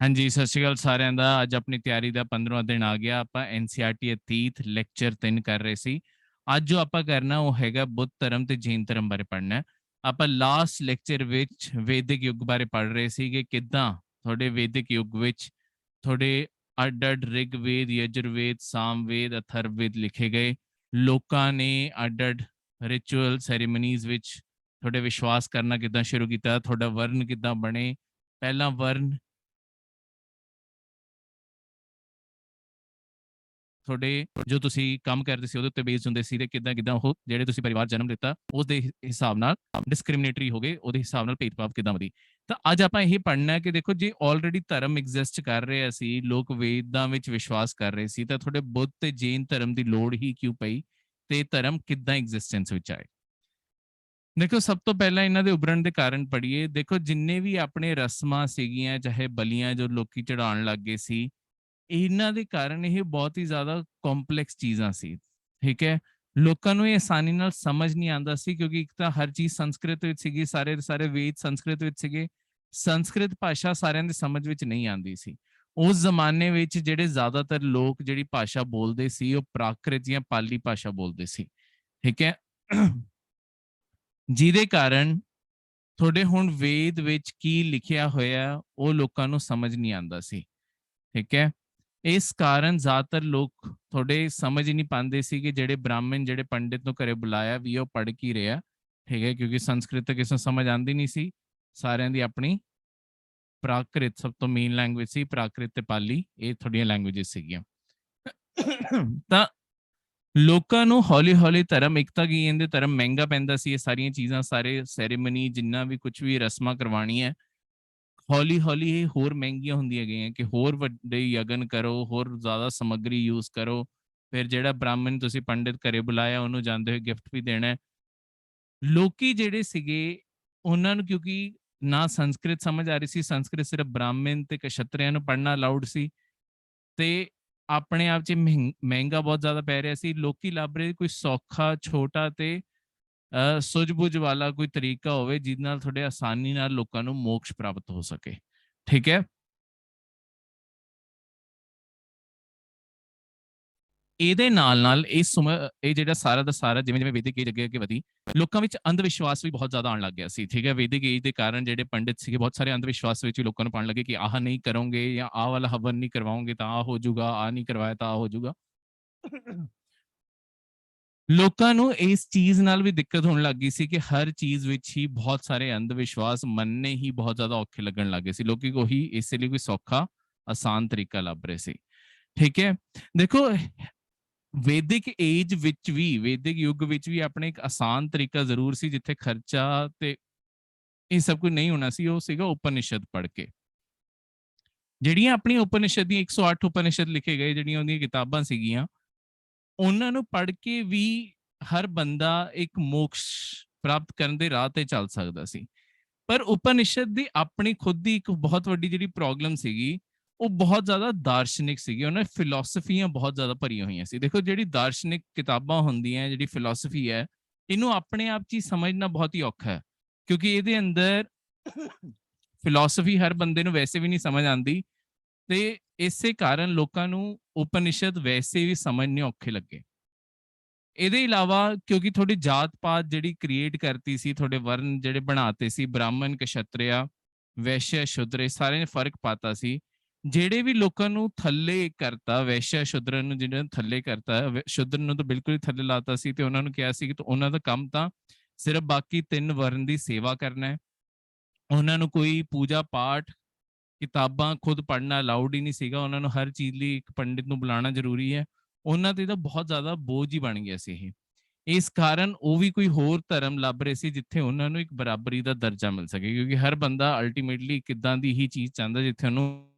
ਹਾਂਜੀ, ਸਤਿ ਸ਼੍ਰੀ ਅਕਾਲ ਸਾਰਿਆਂ ਦਾ। ਅੱਜ ਆਪਣੀ ਤਿਆਰੀ ਦਾ 15ਵਾਂ ਦਿਨ ਆ ਗਿਆ। ਆਪਾਂ NCERT ਅਤੀਤ ਲੈਕਚਰ 3 ਕਰ ਰਹੇ ਸੀ। ਅੱਜ ਜੋ ਆਪਾਂ ਕਰਨਾ ਉਹ ਹੈਗਾ ਬੁੱਧ ਧਰਮ ਤੇ ਜੈਨ ਧਰਮ ਬਾਰੇ ਪੜ੍ਹਨਾ। ਆਪਾਂ ਲਾਸਟ ਲੈਕਚਰ ਵਿੱਚ ਵੈਦਿਕ ਯੁੱਗ ਬਾਰੇ ਪੜ੍ਹ ਰਹੇ ਸੀ ਕਿ ਕਿੱਦਾਂ ਤੁਹਾਡੇ ਵੈਦਿਕ ਯੁੱਗ ਵਿੱਚ ਤੁਹਾਡੇ ਅੱਡ-ਅੱਡ ਰਿਗਵੇਦ, ਯਜੁਰਵੇਦ, ਸਾਮਵੇਦ, ਅਥਰਵਵੇਦ ਲਿਖੇ ਗਏ। ਲੋਕਾਂ ਨੇ ਅੱਡ-ਅੱਡ ਰਿਚੁਅਲ ਸੈਰੀਮਨੀਜ਼ ਵਿੱਚ ਤੁਹਾਡੇ ਵਿਸ਼ਵਾਸ ਕਰਨਾ ਕਿੱਦਾਂ ਸ਼ੁਰੂ ਕੀਤਾ, ਤੁਹਾਡਾ ਵਰਨ ਕਿੱਦਾਂ ਬਣੇ। ਪਹਿਲਾ ਵਰਨ ਤੁਹਾਡੇ ਜੋ ਤੁਸੀਂ ਕੰਮ ਕਰਦੇ ਸੀ ਉਹਦੇ ਉੱਤੇ ਬੇਸਡ ਹੁੰਦੇ ਸੀ ਤੇ ਕਿੱਦਾਂ ਕਿੱਦਾਂ ਉਹ ਜਿਹੜੇ ਤੁਸੀਂ ਪਰਿਵਾਰ ਜਨਮ ਦਿੱਤਾ ਉਸ ਦੇ ਹਿਸਾਬ ਨਾਲ ਡਿਸਕ੍ਰਿਮੀਨੇਟਰੀ ਹੋ ਗਏ, ਉਹਦੇ ਹਿਸਾਬ ਨਾਲ ਭੇਦਭਾਵ ਕਿੱਦਾਂ ਵਧੀ। ਤਾਂ ਅੱਜ ਆਪਾਂ ਇਹ ਪੜ੍ਹਨਾ ਕਿ ਦੇਖੋ ਜੇ ਆਲਰੇਡੀ ਧਰਮ ਐਗਜ਼ਿਸਟ ਕਰ ਰਿਹਾ ਸੀ, ਲੋਕ ਵੇਦਾਂ ਵਿੱਚ ਵਿਸ਼ਵਾਸ ਕਰ ਰਹੇ ਸੀ, ਤਾਂ ਤੁਹਾਡੇ ਬੁੱਧ ਤੇ ਜੈਨ ਧਰਮ ਦੀ ਲੋੜ ਹੀ ਕਿਉਂ ਪਈ ਤੇ ਧਰਮ ਕਿੱਦਾਂ ਐਗਜ਼ਿਸਟੈਂਸ ਵਿੱਚ ਆਏ। ਦੇਖੋ ਸਭ ਤੋਂ ਪਹਿਲਾਂ ਇਹਨਾਂ ਦੇ ਉਭਰਨ ਦੇ ਕਾਰਨ ਪੜ੍ਹੀਏ। ਦੇਖੋ ਜਿੰਨੇ ਵੀ ਆਪਣੇ ਰਸਮਾਂ ਸੀਗੀਆਂ, ਚਾਹੇ ਬਲੀਆਂ ਜੋ ਲੋਕੀ ਚੜਾਉਣ ਲੱਗ ਗਏ ਸੀ, ਇਹਨਾਂ ਦੇ ਕਾਰਨ ਇਹ ਬਹੁਤ ਹੀ ਜ਼ਿਆਦਾ ਕੰਪਲੈਕਸ ਚੀਜ਼ਾਂ ਸੀ। ਠੀਕ ਹੈ, ਲੋਕਾਂ ਨੂੰ ਇਹ ਆਸਾਨੀ ਨਾਲ ਸਮਝ ਨਹੀਂ ਆਉਂਦਾ ਸੀ ਕਿਉਂਕਿ ਇੱਕ ਤਾਂ ਹਰ ਚੀਜ਼ ਸੰਸਕ੍ਰਿਤ ਵਿੱਚ ਸੀਗੀ, ਸਾਰੇ ਸਾਰੇ ਵੇਦ ਸੰਸਕ੍ਰਿਤ ਵਿੱਚ ਸੀਗੇ। ਸੰਸਕ੍ਰਿਤ ਭਾਸ਼ਾ ਸਾਰਿਆਂ ਦੀ ਸਮਝ ਵਿੱਚ ਨਹੀਂ ਆਉਂਦੀ ਸੀ। ਉਸ ਜ਼ਮਾਨੇ ਵਿੱਚ ਜਿਹੜੇ ਜ਼ਿਆਦਾਤਰ ਲੋਕ ਜਿਹੜੀ ਭਾਸ਼ਾ ਬੋਲਦੇ ਸੀ ਉਹ ਪ੍ਰਾਕ੍ਰਿਤ ਜਾਂ ਪਾਲੀ ਭਾਸ਼ਾ ਬੋਲਦੇ ਸੀ। ਠੀਕ ਹੈ, ਜਿਹਦੇ ਕਾਰਨ ਤੁਹਾਡੇ ਹੁਣ ਵੇਦ ਵਿੱਚ ਕੀ ਲਿਖਿਆ ਹੋਇਆ ਉਹ ਲੋਕਾਂ ਨੂੰ ਸਮਝ ਨਹੀਂ ਆਉਂਦਾ ਸੀ। ਠੀਕ ਹੈ, ਇਸ ਕਾਰਨ ਜ਼ਿਆਦਾਤਰ ਲੋਕ ਤੁਹਾਡੇ ਸਮਝ ਹੀ ਨਹੀਂ ਪਾਉਂਦੇ ਸੀ ਕਿ ਜਿਹੜੇ ਬ੍ਰਾਹਮਣ, ਜਿਹੜੇ ਪੰਡਿਤ ਨੂੰ ਘਰੇ ਬੁਲਾਇਆ ਵੀ ਉਹ ਪੜ੍ਹ ਕੀ ਰਿਹਾ। ਠੀਕ ਹੈ, ਕਿਉਂਕਿ ਸੰਸਕ੍ਰਿਤ ਤਾਂ ਕਿਸੇ ਨੂੰ ਸਮਝ ਆਉਂਦੀ ਨਹੀਂ ਸੀ, ਸਾਰਿਆਂ ਦੀ ਆਪਣੀ ਪ੍ਰਾਕ੍ਰਿਤ ਸਭ ਤੋਂ ਮੇਨ ਲੈਂਗੁਏਜ ਸੀ। ਪ੍ਰਾਕ੍ਰਿਤ ਤੇ ਪਾਲੀ ਇਹ ਤੁਹਾਡੀਆਂ ਲੈਂਗੁਏਜਸ ਸੀਗੀਆਂ। ਤਾਂ ਲੋਕਾਂ ਨੂੰ ਹੌਲੀ ਹੌਲੀ ਧਰਮ, ਇੱਕ ਤਾਂ ਕੀ ਇਹਦੇ ਧਰਮ ਮਹਿੰਗਾ ਪੈਂਦਾ ਸੀ, ਇਹ ਸਾਰੀਆਂ ਚੀਜ਼ਾਂ, ਸਾਰੇ ਸੈਰੇਮਨੀ ਜਿੰਨਾ ਵੀ ਕੁਝ ਵੀ ਰਸਮਾਂ ਕਰਵਾਉਣੀਆਂ ਹੌਲੀ ਹੌਲੀ ਇਹ ਹੋਰ ਮਹਿੰਗੀਆਂ ਹੁੰਦੀਆਂ ਗਈਆਂ ਕਿ ਹੋਰ ਵੱਡੇ ਯਗਨ ਕਰੋ, ਹੋਰ ਜ਼ਿਆਦਾ ਸਮੱਗਰੀ ਯੂਜ਼ ਕਰੋ। ਫਿਰ ਜਿਹੜਾ ਬ੍ਰਾਹਮਣ ਤੁਸੀਂ ਪੰਡਿਤ ਘਰੇ ਬੁਲਾਇਆ ਉਹਨੂੰ ਜਾਂਦੇ ਹੋਏ ਗਿਫਟ ਵੀ ਦੇਣਾ। ਲੋਕੀ ਜਿਹੜੇ ਸੀਗੇ ਉਹਨਾਂ ਨੂੰ ਕਿਉਂਕਿ ਨਾ ਸੰਸਕ੍ਰਿਤ ਸਮਝ ਆ ਰਹੀ ਸੀ, ਸੰਸਕ੍ਰਿਤ ਸਿਰਫ ਬ੍ਰਾਹਮਣ ਤੇ ਕਸ਼ਤਰੀਆਂ ਨੂੰ ਪੜ੍ਹਨਾ ਅਲਾਉਡ ਸੀ, ਤੇ ਆਪਣੇ ਆਪ 'ਚ ਮਹਿੰਗਾ ਬਹੁਤ ਜ਼ਿਆਦਾ ਪੈ ਰਿਹਾ ਸੀ। ਲੋਕੀ ਲੱਭ ਰਹੇ ਕੋਈ ਸੌਖਾ, ਛੋਟਾ ਤੇ ਸੁਝ-ਬੁਝ ਵਾਲਾ ਕੋਈ ਤਰੀਕਾ ਹੋਵੇ ਜਿਹਦੇ ਨਾਲ ਤੁਹਾਡੇ ਆਸਾਨੀ ਨਾਲ ਲੋਕਾਂ ਨੂੰ ਮੋਕਸ਼ ਪ੍ਰਾਪਤ ਹੋ ਸਕੇ। ਠੀਕ ਹੈ, ਇਹਦੇ ਨਾਲ ਇਹ ਜਿਹੜਾ ਸਾਰਾ ਦਾ ਸਾਰਾ ਜਿਵੇਂ ਜਿਵੇਂ ਵੈਦਿਕ ਏਜ ਅੱਗੇ ਅੱਗੇ ਵਧੀ, ਲੋਕਾਂ ਵਿੱਚ ਅੰਧ ਵਿਸ਼ਵਾਸ ਵੀ ਬਹੁਤ ਜ਼ਿਆਦਾ ਆਉਣ ਲੱਗ ਗਿਆ ਸੀ। ਠੀਕ ਹੈ, ਵੈਦਿਕ ਏਜ ਦੇ ਕਾਰਨ ਜਿਹੜੇ ਪੰਡਿਤ ਸੀਗੇ ਬਹੁਤ ਸਾਰੇ ਅੰਧ ਵਿਸ਼ਵਾਸ ਵਿੱਚ ਵੀ ਲੋਕਾਂ ਨੂੰ ਪਾਉਣ ਲੱਗੇ ਕਿ ਆਹ ਨਹੀਂ ਕਰੋਗੇ ਜਾਂ ਆਹ ਵਾਲਾ ਹਵਨ ਨਹੀਂ ਕਰਵਾਓਗੇ ਤਾਂ ਆਹ ਹੋ ਜਾਊਗਾ, ਆਹ ਨਹੀਂ ਕਰਵਾਇਆ ਤਾਂ ਆਹ ਹੋ ਜਾਊਗਾ। ਲੋਕਾਂ ਨੂੰ ਇਸ ਚੀਜ਼ ਨਾਲ ਵੀ ਦਿੱਕਤ ਹੋਣ ਲੱਗ ਗਈ ਸੀ ਕਿ ਹਰ ਚੀਜ਼ ਵਿੱਚ ਹੀ ਬਹੁਤ ਸਾਰੇ ਅੰਧ ਵਿਸ਼ਵਾਸ ਮੰਨਣੇ ਹੀ ਬਹੁਤ ਜ਼ਿਆਦਾ ਔਖੇ ਲੱਗਣ ਲੱਗੇ ਸੀ। ਲੋਕੀ ਕੋਈ ਇਸੇ ਲਈ ਕੋਈ ਸੌਖਾ ਆਸਾਨ ਤਰੀਕਾ ਲੱਭ ਰਹੇ ਸੀ। ਠੀਕ ਹੈ, ਦੇਖੋ ਵੈਦਿਕ ਏਜ ਵਿੱਚ ਵੀ, ਵੈਦਿਕ ਯੁੱਗ ਵਿੱਚ ਵੀ ਆਪਣੇ ਇੱਕ ਆਸਾਨ ਤਰੀਕਾ ਜ਼ਰੂਰ ਸੀ ਜਿੱਥੇ ਖਰਚਾ ਤੇ ਇਹ ਸਭ ਕੁਝ ਨਹੀਂ ਹੋਣਾ ਸੀ। ਉਹ ਸੀਗਾ ਉਪਨਿਸ਼ਦ ਪੜ੍ਹ ਕੇ। ਜਿਹੜੀਆਂ ਆਪਣੀ ਉਪਨਿਸ਼ਦ ਦੀਆਂ 108 ਉਪਨਿਸ਼ਦ ਲਿਖੇ ਗਏ, ਜਿਹੜੀਆਂ ਉਹਦੀਆਂ ਕਿਤਾਬਾਂ ਸੀਗੀਆਂ, ਉਹਨਾਂ ਨੂੰ ਪੜ੍ਹ ਕੇ ਵੀ ਹਰ ਬੰਦਾ ਇੱਕ ਮੋਕਸ਼ ਪ੍ਰਾਪਤ ਕਰਨ ਦੇ ਰਾਹ ਤੇ ਚੱਲ ਸਕਦਾ ਸੀ। ਪਰ ਉਪਨਿਸ਼ਦ ਦੀ ਆਪਣੀ ਖੁਦ ਦੀ ਇੱਕ ਬਹੁਤ ਵੱਡੀ ਜਿਹੜੀ ਪ੍ਰੋਬਲਮ ਸੀਗੀ, ਉਹ ਬਹੁਤ ਜ਼ਿਆਦਾ ਦਾਰਸ਼ਨਿਕ ਸੀਗੀ। ਉਹਨਾਂ ਫਿਲਾਸਫੀਆਂ ਬਹੁਤ ਜ਼ਿਆਦਾ ਭਰੀਆਂ ਹੋਈਆਂ ਸੀ। ਦੇਖੋ ਜਿਹੜੀ ਦਾਰਸ਼ਨਿਕ ਕਿਤਾਬਾਂ ਹੁੰਦੀਆਂ, ਜਿਹੜੀ ਫਿਲਾਸਫੀ ਹੈ, ਇਹਨੂੰ ਆਪਣੇ ਆਪ 'ਚ ਹੀ ਸਮਝਣਾ ਬਹੁਤ ਹੀ ਔਖਾ ਹੈ ਕਿਉਂਕਿ ਇਹਦੇ ਅੰਦਰ ਫਿਲਾਸਫੀ ਹਰ ਬੰਦੇ ਨੂੰ ਵੈਸੇ ਵੀ ਨਹੀਂ ਸਮਝ ਆਉਂਦੀ, ਤੇ ਇਸੇ ਕਾਰਨ ਲੋਕਾਂ ਨੂੰ ਉਪਨਿਸ਼ਦ ਵੈਸੇ ਵੀ ਸਮਝਣੇ ਔਖੇ ਲੱਗੇ। ਇਹਦੇ ਇਲਾਵਾ ਕਿਉਂਕਿ ਤੁਹਾਡੀ ਜਾਤ ਪਾਤ ਜਿਹੜੀ ਕ੍ਰੀਏਟ ਕਰਤੀ ਸੀ, ਤੁਹਾਡੇ ਵਰਨ ਜਿਹੜੇ ਬਣਾਤੇ ਸੀ, ਬ੍ਰਾਹਮਣ, ਕਸ਼ਤਰੀਆ, ਵੈਸ਼ਯ, ਸ਼ੂਦਰ, ਸਾਰਿਆਂ ਨੇ ਫਰਕ ਪਾਤਾ ਸੀ। ਜਿਹੜੇ ਵੀ ਲੋਕਾਂ ਨੂੰ ਥੱਲੇ ਕਰਤਾ, ਵੈਸ਼ਯ ਸ਼ੂਦਰ ਨੂੰ ਜਿਹਨਾਂ ਨੂੰ ਥੱਲੇ ਕਰਤਾ, ਸ਼ੂਦਰ ਨੂੰ ਤਾਂ ਬਿਲਕੁਲ ਹੀ ਥੱਲੇ ਲਾਤਾ ਸੀ ਤੇ ਉਹਨਾਂ ਨੂੰ ਕਿਹਾ ਸੀ ਕਿ ਉਹਨਾਂ ਦਾ ਕੰਮ ਤਾਂ ਸਿਰਫ ਬਾਕੀ 3 ਵਰਨ ਦੀ ਸੇਵਾ ਕਰਨਾ ਹੈ। ਉਹਨਾਂ ਨੂੰ ਕੋਈ ਪੂਜਾ ਪਾਠ, ਕਿਤਾਬਾਂ ਖੁਦ ਪੜ੍ਹਨਾ ਅਲਾਉਡ ਹੀ ਨਹੀਂ ਸੀਗਾ। ਉਹਨਾਂ ਨੂੰ ਹਰ ਚੀਜ਼ ਲਈ ਇੱਕ ਪੰਡਿਤ ਨੂੰ ਬੁਲਾਉਣਾ ਜ਼ਰੂਰੀ ਹੈ। ਉਹਨਾਂ ਤੇ ਤਾਂ ਬਹੁਤ ਜ਼ਿਆਦਾ ਬੋਝ ਹੀ ਬਣ ਗਿਆ ਸੀ ਇਹ। ਇਸ ਕਾਰਨ ਉਹ ਵੀ ਕੋਈ ਹੋਰ ਧਰਮ ਲੱਭ ਰਹੇ ਸੀ ਜਿੱਥੇ ਉਹਨਾਂ ਨੂੰ ਇੱਕ ਬਰਾਬਰੀ ਦਾ ਦਰਜਾ ਮਿਲ ਸਕੇ, ਕਿਉਂਕਿ ਹਰ ਬੰਦਾ ਅਲਟੀਮੇਟਲੀ ਕਿੱਦਾਂ ਦੀ ਹੀ ਚੀਜ਼ ਚਾਹੁੰਦਾ ਜਿੱਥੇ ਉਹਨੂੰ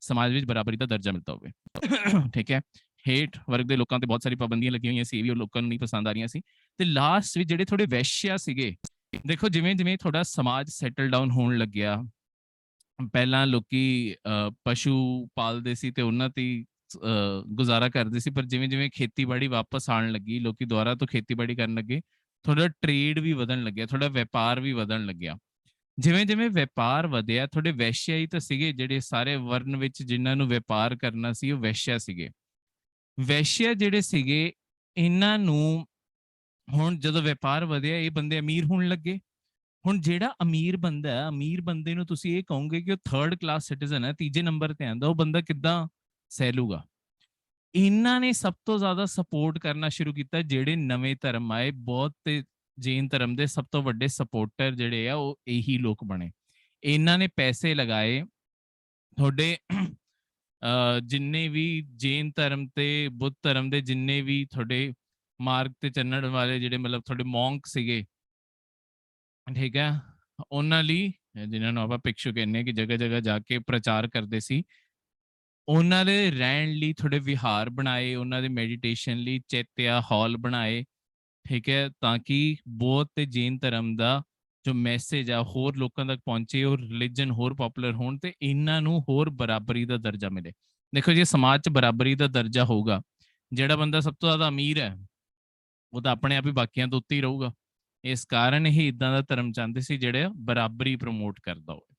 ਸਮਾਜ ਵਿੱਚ ਬਰਾਬਰੀ ਦਾ ਦਰਜਾ ਮਿਲਦਾ ਹੋਵੇ। ਠੀਕ ਹੈ, ਹੇਠ ਵਰਗ ਦੇ ਲੋਕਾਂ ਤੇ ਬਹੁਤ ਸਾਰੀ ਪਾਬੰਦੀਆਂ ਲੱਗੀਆਂ ਹੋਈਆਂ ਸੀ, ਵੀ ਉਹ ਲੋਕਾਂ ਨੂੰ ਨਹੀਂ ਪਸੰਦ ਆ ਰਹੀਆਂ ਸੀ। ਤੇ ਲਾਸਟ ਵਿੱਚ ਜਿਹੜੇ ਥੋੜੇ ਵੈਸ਼ਿਆ ਸੀਗੇ, ਦੇਖੋ ਜਿਵੇਂ ਜਿਵੇਂ ਥੋੜਾ ਸਮਾਜ ਸੈਟਲ ਡਾਊਨ ਹੋਣ ਲੱਗਿਆ, ਪਹਿਲਾਂ ਲੋਕੀ ਪਸ਼ੂ ਪਾਲਦੇ ਸੀ ਤੇ ਉਹਨਾਂ ਤੇ ਗੁਜ਼ਾਰਾ ਕਰਦੇ ਸੀ, ਪਰ ਜਿਵੇਂ ਜਿਵੇਂ ਖੇਤੀਬਾੜੀ ਵਾਪਸ ਆਉਣ ਲੱਗੀ, ਲੋਕੀ ਦੁਬਾਰਾ ਤੋਂ ਖੇਤੀਬਾੜੀ ਕਰਨ ਲੱਗੇ, ਥੋੜਾ ਟ੍ਰੇਡ ਵੀ ਵਧਣ ਲੱਗਿਆ, ਥੋੜਾ ਵਪਾਰ ਵੀ ਵਧਣ ਲੱਗਿਆ। ਜਿਵੇਂ ਜਿਵੇਂ ਵਪਾਰ ਵਧਿਆ, ਤੁਹਾਡੇ ਵੈਸ਼ਿਆ ਹੀ ਤਾਂ ਸੀਗੇ ਜਿਹੜੇ ਸਾਰੇ ਵਰਨ ਵਿੱਚ ਜਿਨ੍ਹਾਂ ਨੂੰ ਵਪਾਰ ਕਰਨਾ ਸੀ, ਉਹ ਵੈਸ਼ਿਆ ਸੀਗੇ। ਵੈਸ਼ਿਆ ਜਿਹੜੇ ਸੀਗੇ, ਇਹਨਾਂ ਨੂੰ ਹੁਣ ਜਦੋਂ ਵਪਾਰ ਵਧਿਆ, ਇਹ ਬੰਦੇ ਅਮੀਰ ਹੋਣ ਲੱਗੇ। ਹੁਣ ਜਿਹੜਾ ਅਮੀਰ ਬੰਦਾ ਹੈ, ਅਮੀਰ ਬੰਦੇ ਨੂੰ ਤੁਸੀਂ ਇਹ ਕਹੋਗੇ ਕਿ ਉਹ ਥਰਡ ਕਲਾਸ ਸਿਟੀਜ਼ਨ ਹੈ, ਤੀਜੇ ਨੰਬਰ ਤੇ ਆਂਦਾ, ਉਹ ਬੰਦਾ ਕਿੱਦਾਂ ਸਹਿ ਲੂਗਾ? ਇਹਨਾਂ ਨੇ ਸਭ ਤੋਂ ਜ਼ਿਆਦਾ ਸਪੋਰਟ ਕਰਨਾ ਸ਼ੁਰੂ ਕੀਤਾ ਜਿਹੜੇ ਨਵੇਂ ਧਰਮ ਆਏ। ਬੌਧ ਤੇ ਜੈਨ ਧਰਮ ਦੇ ਸਭ ਤੋਂ ਵੱਡੇ ਸਪੋਰਟਰ ਜਿਹੜੇ ਆ ਉਹ ਇਹੀ ਲੋਕ ਬਣੇ। ਇਹਨਾਂ ਨੇ ਪੈਸੇ ਲਗਾਏ ਤੁਹਾਡੇ ਜਿੰਨੇ ਵੀ ਜੈਨ ਧਰਮ ਤੇ ਬੁੱਧ ਧਰਮ ਦੇ ਜਿੰਨੇ ਵੀ ਤੁਹਾਡੇ ਮਾਰਗ ਤੇ ਚੱਲਣ ਵਾਲੇ ਜਿਹੜੇ ਮਤਲਬ ਤੁਹਾਡੇ ਮੌਂਕ ਸੀਗੇ, ਠੀਕ ਹੈ, ਉਹਨਾਂ ਲਈ, ਜਿਨ੍ਹਾਂ ਨੂੰ ਆਪਾਂ ਭਿਕਸ਼ੂ ਕਹਿੰਦੇ ਕਿ ਜਗ੍ਹਾ ਜਗ੍ਹਾ ਜਾ ਕੇ ਪ੍ਰਚਾਰ ਕਰਦੇ ਸੀ, ਉਹਨਾਂ ਦੇ ਰਹਿਣ ਲਈ ਥੋੜੇ ਵਿਹਾਰ ਬਣਾਏ, ਉਹਨਾਂ ਦੇ ਮੈਡੀਟੇਸ਼ਨ ਲਈ ਚੈਤਿਆ ਹਾਲ ਬਣਾਏ, ਠੀਕ ਹੈ, ਤਾਂ ਕਿ ਬੌਧ ਤੇ ਜੈਨ ਧਰਮ ਦਾ ਜੋ ਮੈਸੇਜ ਆ ਹੋਰ ਲੋਕਾਂ ਤੱਕ ਪਹੁੰਚੇ, ਉਹ ਰਿਲੀਜਨ ਹੋਰ ਪਪੂਲਰ ਹੋਣ ਤੇ ਇਹਨਾਂ ਨੂੰ ਹੋਰ ਬਰਾਬਰੀ ਦਾ ਦਰਜਾ ਮਿਲੇ। ਦੇਖੋ ਜੇ ਸਮਾਜ 'ਚ ਬਰਾਬਰੀ ਦਾ ਦਰਜਾ ਹੋਊਗਾ, ਜਿਹੜਾ ਬੰਦਾ ਸਭ ਤੋਂ ਜ਼ਿਆਦਾ ਅਮੀਰ ਹੈ ਉਹ ਤਾਂ ਆਪਣੇ ਆਪ ਹੀ ਬਾਕੀਆਂ ਤੋਂ ਉੱਤੇ ਹੀ ਰਹੂਗਾ। ਇਸ ਕਾਰਨ ਹੀ ਇਦਾਂ ਦਾ ਧਰਮ ਚਾਹੁੰਦੇ ਸੀ ਜਿਹੜੇ ਬਰਾਬਰੀ ਪ੍ਰਮੋਟ ਕਰਦਾ ਹੋਵੇ,